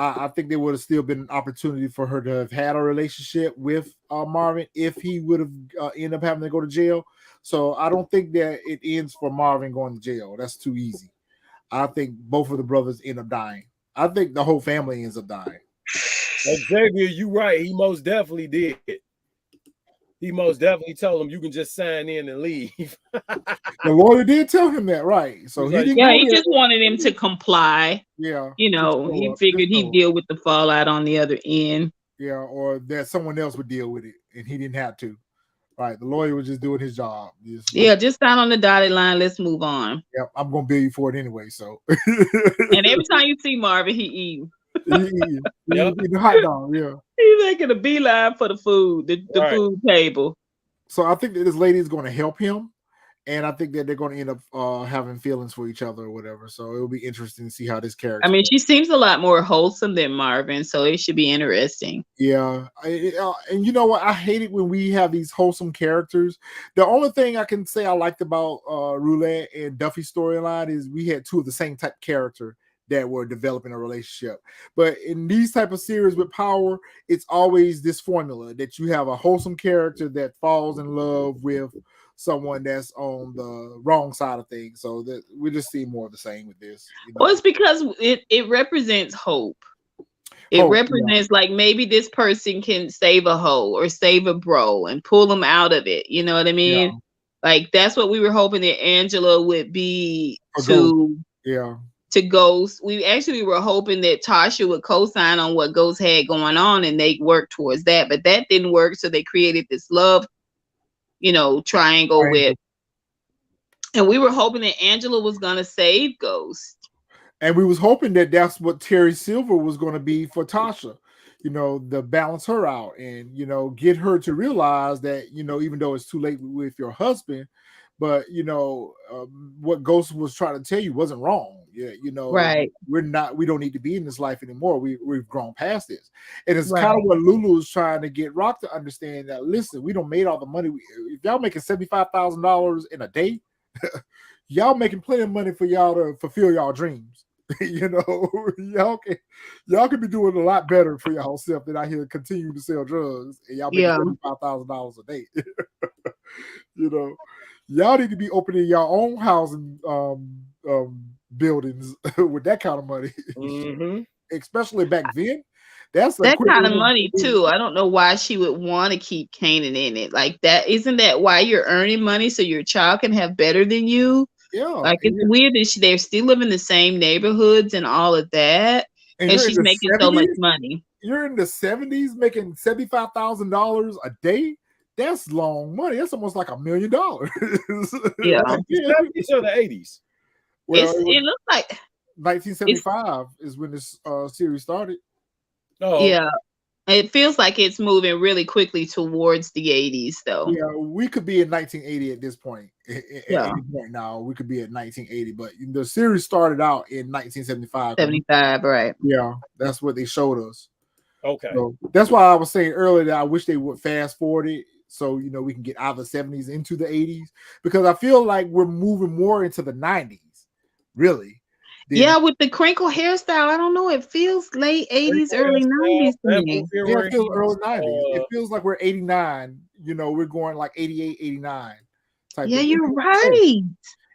I think there would have still been an opportunity for her to have had a relationship with Marvin if he would have ended up having to go to jail. So I don't think that it ends for Marvin going to jail. That's too easy. I think both of the brothers end up dying. I think the whole family ends up dying. Xavier, you right. He most definitely did. He most definitely told him you can just sign in and leave. The lawyer did tell him that, right? So He's he like, didn't Yeah, go he there. just wanted him to comply. Yeah, He figured he'd deal with the fallout on the other end. Yeah, or that someone else would deal with it, and he didn't have to. Right, the lawyer was just doing his job. Just sign on the dotted line. Let's move on. Yeah, I'm gonna bill you for it anyway. So, And every time you see Marvin, he eating. he Yep. the hot dog. Yeah, He's making a beeline for the food, the Right. food table. so I think that this lady is going to help him, and I think that they're going to end up having feelings for each other or whatever. So it'll be interesting to see how this character. I mean, she seems a lot more wholesome than Marvin, so it should be interesting. Yeah, and you know what? I hate it when we have these wholesome characters. The only thing I can say I liked about Roulette and Duffy's storyline is we had two of the same type character that were developing a relationship. But in these type of series with Power, it's always this formula that you have a wholesome character that falls in love with someone that's on the wrong side of things. So that we just see more of the same with this. Well, it's because it represents hope. It represents like maybe this person can save a hoe or save a bro and pull them out of it. You know what I mean? Yeah. Like that's what we were hoping that Angela would be to Ghost. We actually were hoping that Tasha would co-sign on what Ghost had going on and they worked towards that, but that didn't work. So they created this love, triangle with, and we were hoping that Angela was gonna save Ghost. And we was hoping that that's what Terry Silver was going to be for Tasha, to balance her out and, get her to realize that, even though it's too late with your husband, but, what Ghost was trying to tell you wasn't wrong. Yeah, right. We don't need to be in this life anymore. We've grown past this. And it's kind of what Lulu is trying to get Rock to understand that, listen, we don't made all the money. If y'all making $75,000 in a day, y'all making plenty of money for y'all to fulfill y'all dreams. Y'all can be doing a lot better for y'all self than out here continue to sell drugs and y'all making $75,000 a day. Y'all need to be opening your own housing buildings with that kind of money, especially back then. That's that kind of money too. I don't know why she would want to keep Kanan in it like that. Isn't that why you're earning money so your child can have better than you? Yeah, like it's weird that they're still living in the same neighborhoods and all of that, and she's making 70s? So much money. You're in the 70s making $75,000 a day. That's long money. That's almost like $1 million. Yeah, the 70s or the 80s. Well, it looks like 1975 is when this series started. Oh, yeah. It feels like it's moving really quickly towards the 80s, though. Yeah, we could be in 1980 at this point. At any point now, we could be at 1980, but the series started out in 1975. 75, right? Yeah, that's what they showed us. Okay. So that's why I was saying earlier that I wish they would fast forward it so we can get out of the 70s into the 80s, because I feel like we're moving more into the 90s, really. Yeah, with the crinkle hairstyle, I don't know. It feels late 80s, early 90s to me. Yeah, it feels early 90s. It feels like we're 89. We're going like 88, 89. Yeah, you're right.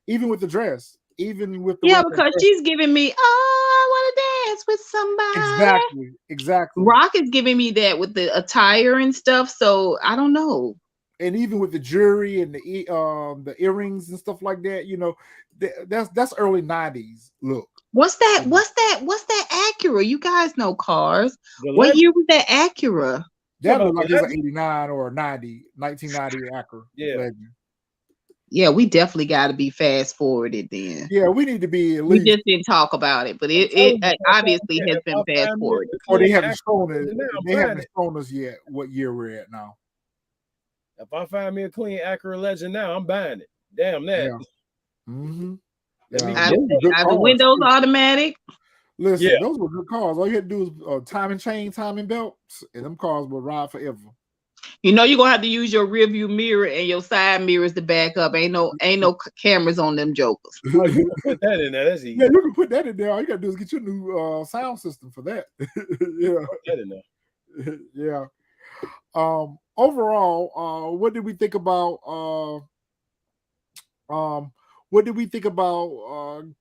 Even with the dress. Even with the because she's giving me, I want to dance with somebody. Exactly. Rock is giving me that with the attire and stuff. So I don't know. and even with the jewelry and the earrings and stuff like that, that's early 90s look. What's that? What's that Acura? You guys know cars. The What Legend, year was that Acura? That about looked like the it's an Legend? 89 or 1990 Acura Yeah. Legend. Yeah, we definitely got to be fast forwarded then. Yeah, we need to be at We least, just didn't talk about it, but I'm it telling you, obviously has if been I fast find me forwarded. a or clean Acura Legend now, I'm they buying haven't it. shown us yet what year we're at now. If I find me a clean Acura Legend now, I'm buying it. Damn that. Yeah. Mm-hmm. Let me Yeah, Are, get those were that. good are the cars windows too. automatic? Listen, Yeah, those were good cars. All you had to do was timing chain, timing belts, and them cars will ride forever. You know you're gonna have to use your rear view mirror and your side mirrors to back up. Ain't no cameras on them jokers. oh, you can put that in there. That's Yeah, easy. you can put that in there. All you gotta do is get your new sound system for that. Yeah, Put that in there. yeah. Overall, um what did we think about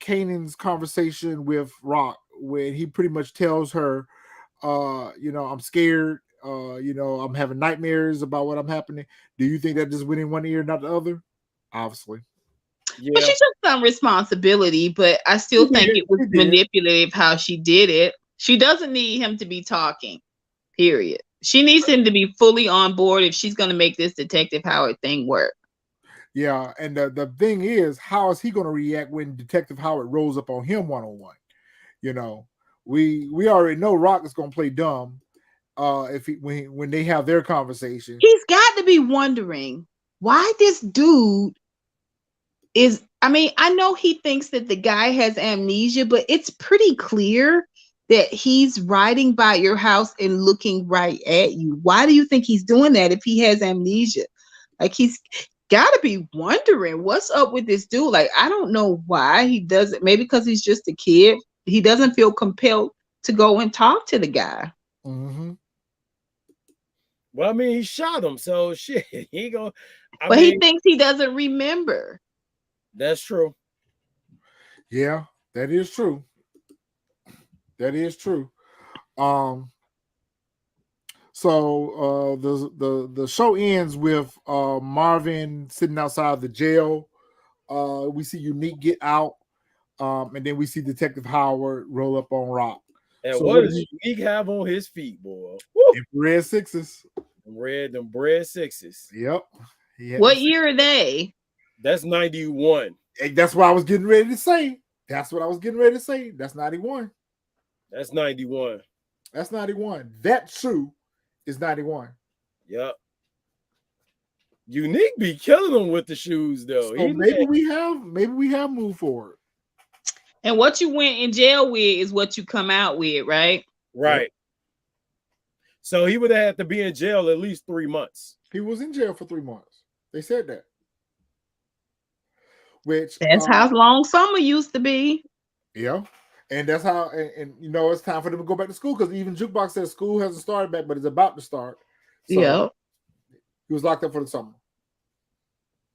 Kanan's conversation with Rock when he pretty much tells her, I'm scared, I'm having nightmares about what I'm happening. Do you think that just went in one ear, not the other? Obviously. But Yeah, she took some responsibility, but I He still think did. it was He did. manipulative how she did it. She doesn't need him to be talking, period. She needs him to be fully on board if she's going to make this Detective Howard thing work. Yeah, and the thing is, how is he going to react when Detective Howard rolls up on him one-on-one? You know, we already know Rock is going to play dumb if when they have their conversation. He's got to be wondering why this dude is. I mean, I know he thinks that the guy has amnesia, but it's pretty clear that he's riding by your house and looking right at you. Why do you think he's doing that if he has amnesia? Like, he's got to be wondering what's up with this dude. Like, I don't know why he doesn't. Maybe because he's just a kid. He doesn't feel compelled to go and talk to the guy. Mm-hmm. well, I mean, he shot him, so shit. He go. I But he mean, thinks he doesn't remember. that's true. Yeah, that is true. That is true. Um, so the show ends with Marvin sitting outside the jail. We see Unique get out, and then we see Detective Howard roll up on Rock. And So what what does did Unique have on his feet, boy? Woo! red sixes? Them bread sixes. Yep. He had What the year are they? That's 91. and that's what I was getting ready to say. That's what I was getting ready to say. That's 91. That's 91. That's 91. That shoe is 91. Yep. Unique be killing them with the shoes, though. So maybe we have moved forward. And what you went in jail with is what you come out with, right? Right. Yep. So he would have had to be in jail at least 3 months. He was in jail for 3 months. They said that. Which That's how long summer used to be. yeah. And that's how and it's time for them to go back to school because even Jukebox says school hasn't started back, but it's about to start. So Yeah. he was locked up for the summer.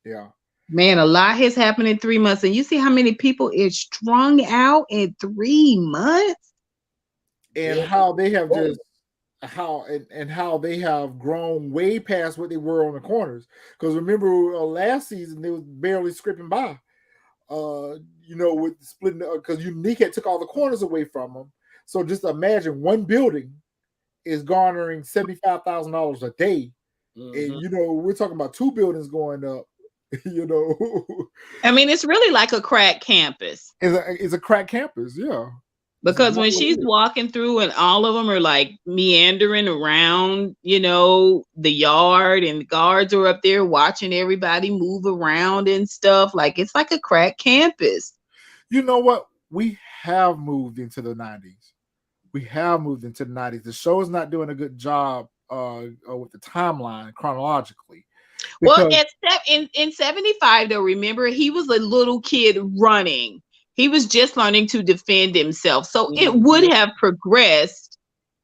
Yeah. Man, a lot has happened in 3 months. And you see how many people is strung out in 3 months? And how they have just how they have grown way past what they were on the corners. Because remember last season they was barely scraping by. With splitting because Unique had took all the corners away from them. So just imagine one building is garnering $75,000 a day, and we're talking about 2 buildings going up. I mean, it's really like a crack campus. It's a crack campus, yeah. Because when she's walking through and all of them are like meandering around, the yard and the guards are up there watching everybody move around and stuff. Like it's like a crack campus. You know what? We have moved into the 90s. We have moved into the 90s. The show is not doing a good job with the timeline chronologically. Well, in 75, though, remember, he was a little kid running. He was just learning to defend himself. So it would have progressed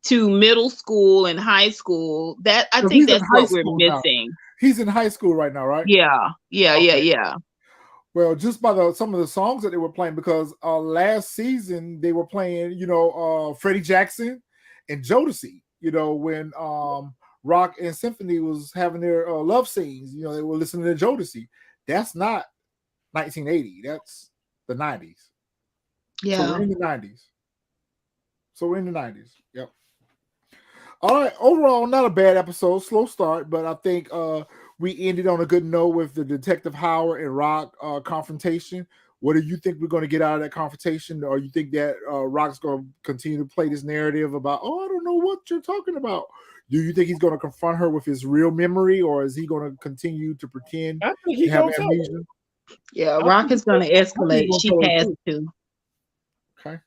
to middle school and high school. That I think that's what we're missing. Now. He's in high school right now, right? Yeah. Well, just by some of the songs that they were playing, because last season they were playing, Freddie Jackson and Jodeci, when Rock and Symphony was having their love scenes. You know, they were listening to Jodeci. That's not 1980. That's the 90s. Yeah. So we're in the 90s. Yep. All right. Overall, not a bad episode. Slow start, but I think we ended on a good note with the Detective Howard and Rock confrontation. What do you think we're going to get out of that confrontation? Or you think that Rock's going to continue to play this narrative about, oh, I don't know what you're talking about? Do you think he's going to confront her with his real memory, or is he going to continue to pretend I think to he have gonna tell amnesia? her. Yeah, Rock is going to escalate. gonna She tell her has too. to. Okay.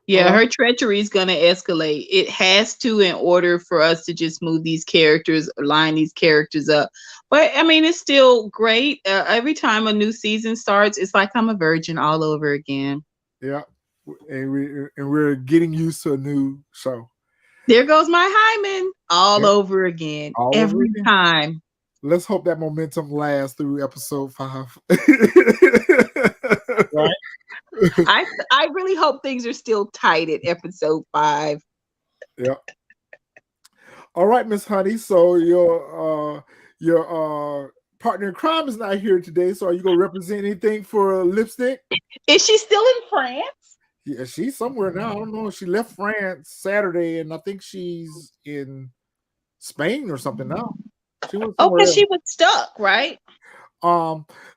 Yeah, All right. her treachery is going to escalate. It has to in order for us to just move these characters, line these characters up. But I mean, it's still great. Every time a new season starts, it's like I'm a virgin all over again. Yeah. And we're getting used to a new show. There goes my hymen all over again. All over Every again. time. Let's hope that momentum lasts through episode 5. Right. I really hope things are still tight at episode 5. Yeah. All right, Miss Honey. So your partner in crime is not here today. So are you gonna represent anything for Lipstick? Is she still in France? Yeah, she's somewhere now. I don't know. She left France Saturday, and I think she's in Spain or something now. She went Oh, somewhere because else. she was stuck, right?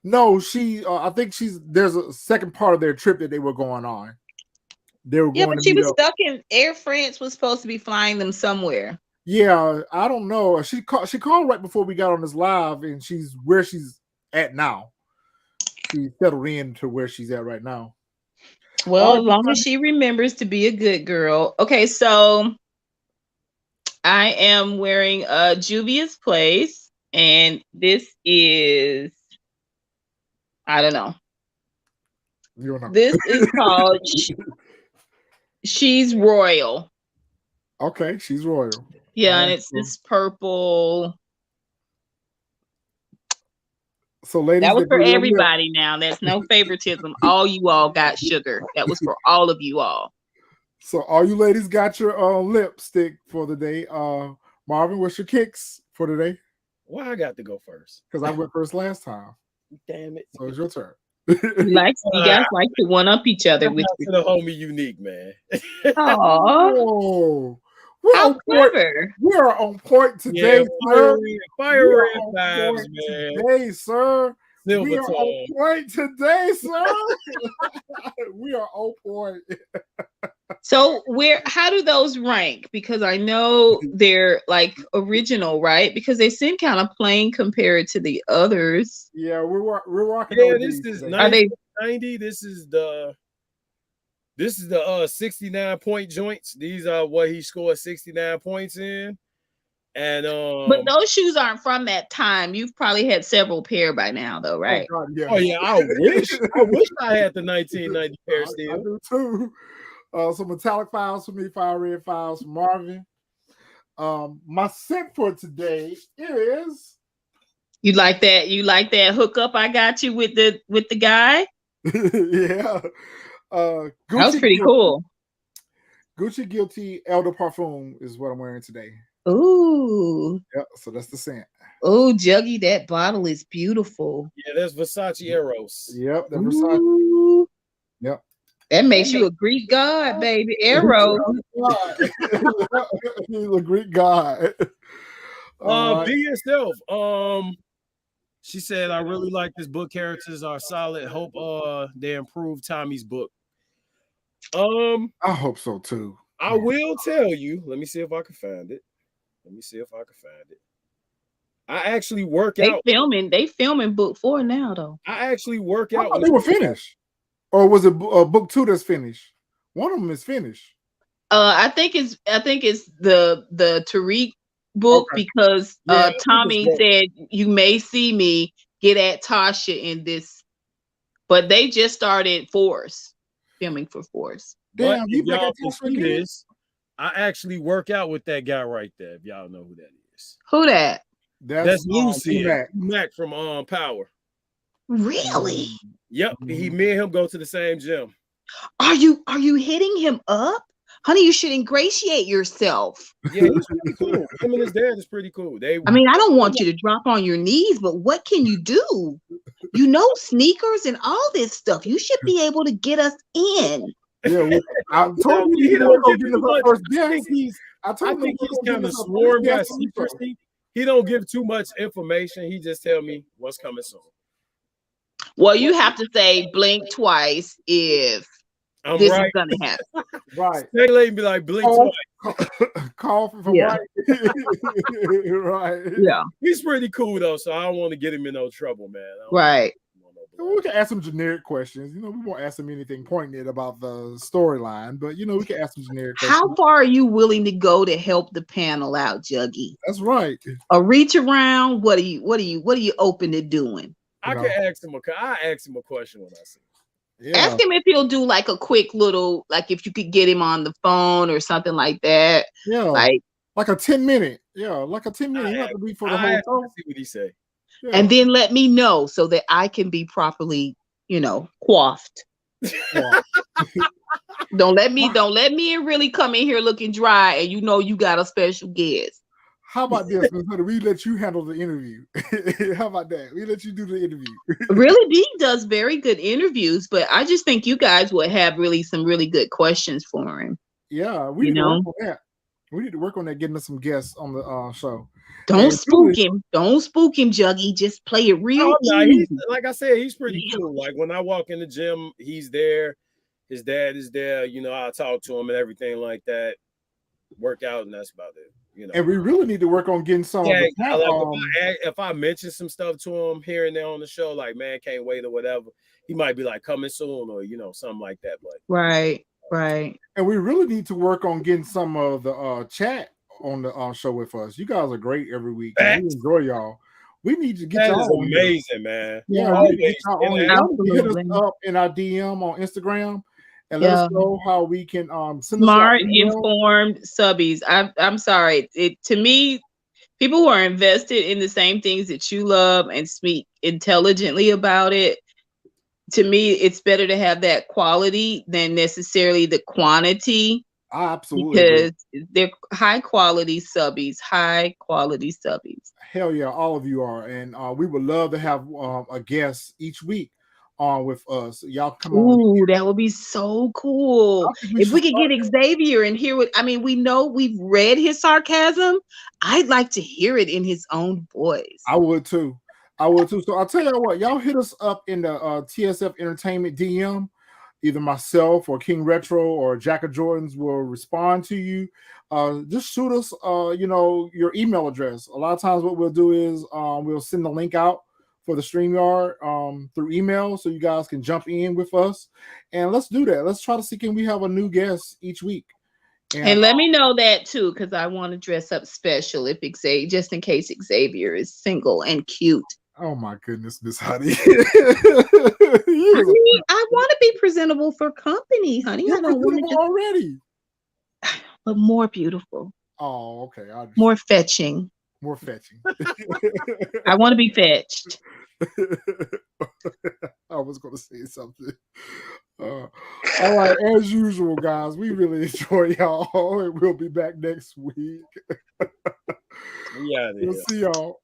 No, she. I think there's a second part of their trip that they were going on. They were Yeah, going but to she meet was up. stuck in Air France was supposed to be flying them somewhere. Yeah, I don't know. She called right before we got on this live, and she's where she's at now. She settled in to where she's at right now. Well, as long as she remembers to be a good girl. Okay, so I am wearing Juvia's Place, and this is, I don't know. You don't know. This is called She's Royal. Okay, she's royal. Yeah, and it's this purple. So, ladies, that was for everybody now. There's no favoritism. All you all got sugar. That was for all of you all. So all you ladies got your lipstick for the day. Marvin, what's your kicks for today? Why I got to go first? Because I went first last time. Damn it. So it's your turn. You guys like to one up each other with the homie unique, man. Oh, how clever! We are on point today, yeah, sir. Fire vibes, man. Today, sir. Silver we are on point today, sir. We are on point. So how do those rank? Because I know they're like original, right? Because they seem kind of plain compared to the others. Yeah, we're rocking. Yeah, this is 90. This is the 69 point joints. These are what he scored 69 points in. And but those shoes aren't from that time. You've probably had several pair by now, though, right? Oh, God, yeah. Oh yeah, I wish I had the 1990 pair still. I do too. Some metallic files for me, fire red files for Marvin. My scent for today is. You like that? You like that hookup I got you with the guy? Yeah. That was pretty cool. Gucci Guilty Elder Parfum is what I'm wearing today. Ooh. Yep. So that's the scent. Oh, Juggy, that bottle is beautiful. Yeah, that's Versace Eros. Yep, that Versace. Yep. That makes you a Greek god, baby. Eros. He's a Greek god. Be yourself. She said, I really like this book. Characters are solid. Hope they improve Tommy's book. I hope so too. I will tell you. Let me see if I can find it. I actually work out. They filming book 4 now, though. I actually work out. They were finished. Or was it book 2 that's finished? One of them is finished. I think it's the Tariq book, because Tommy said you may see me get at Tasha in this, but they just started filming for Force. Damn, you y'all can see this. I actually work out with that guy right there. If y'all know who that is. Who that? That's Lucy Mac from Power. Really? Yep. Me and him go to the same gym. Are you hitting him up? honey, you should ingratiate yourself. Yeah, he's pretty cool. Him and his dad is pretty cool. I mean, I don't want you to drop on your knees, but what can you do? You know, sneakers and all this stuff. You should be able to get us in. Yeah, well, I told you he don't give get too much. first I guest. think he's kind of sworn by secrecy. He don't give too much information. He just tell me what's coming soon. Well, you have to say blink twice if this is gonna happen. Right. That lady be like, blink twice. Call from right. Right. Yeah. He's pretty cool though, so I don't want to get him in no trouble, man. Right. We can ask some generic questions. We won't ask him anything poignant about the storyline, but we can ask some generic questions. How far are you willing to go to help the panel out, Juggy? That's right. A reach around. What are you open to doing? I can ask him a question when I see him. Yeah. Ask him if he'll do like a quick little, like if you could get him on the phone or something like that. Yeah. Like a 10-minute. Yeah, like a 10-minute. You have to be for the whole show. See what he say. Yeah. And then let me know so that I can be properly, coiffed. Don't let me really come in here looking dry and you got a special guest. How about this? We let you handle the interview. How about that? We let you do the interview. Really, Dee does very good interviews, but I just think you guys would have some really good questions for him. Yeah, we need to work on that. We need to work on that, getting us some guests on the show. Don't spook him. Don't spook him, Juggy. Just play it real easy. Like I said, he's pretty cool. Like when I walk in the gym, he's there. His dad is there. I talk to him and everything like that. Work out, and that's about it. And we really need to work on getting some. Yeah, if I mention some stuff to him here and there on the show, like man, can't wait or whatever, he might be like coming soon or something like that. But right. And we really need to work on getting some of the chat on the show with us. You guys are great every week. We enjoy y'all. We need to get y'all on amazing, here. man. Yeah, we need to get y'all on here. Hit us up in our DM on Instagram. And let us know how we can send smart, informed subbies. I'm sorry. To me, people who are invested in the same things that you love and speak intelligently about it. To me, it's better to have that quality than necessarily the quantity. Absolutely, because they're high quality subbies. Hell yeah, all of you are, and we would love to have a guest each week on with us. Y'all come on. Ooh, that would be so cool. If we could get Xavier and hear we know we've read his sarcasm. I'd like to hear it in his own voice. I would too. So I'll tell you what, y'all hit us up in the TSF Entertainment DM. Either myself or King Retro or Jack of Jordans will respond to you. Just shoot us, your email address. A lot of times what we'll do is we'll send the link out for the StreamYard through email so you guys can jump in with us. And let's do that. Let's try to see, can we have a new guest each week? And let me know that too, because I want to dress up special just in case Xavier is single and cute. Oh my goodness, Miss Honey. I want to be presentable for company, honey. You're presentable already. But more beautiful. Oh, okay. More fetching. I want to be fetched. I was going to say something. All right, as usual, guys, we really enjoy y'all, and we'll be back next week. Yeah, we'll see y'all.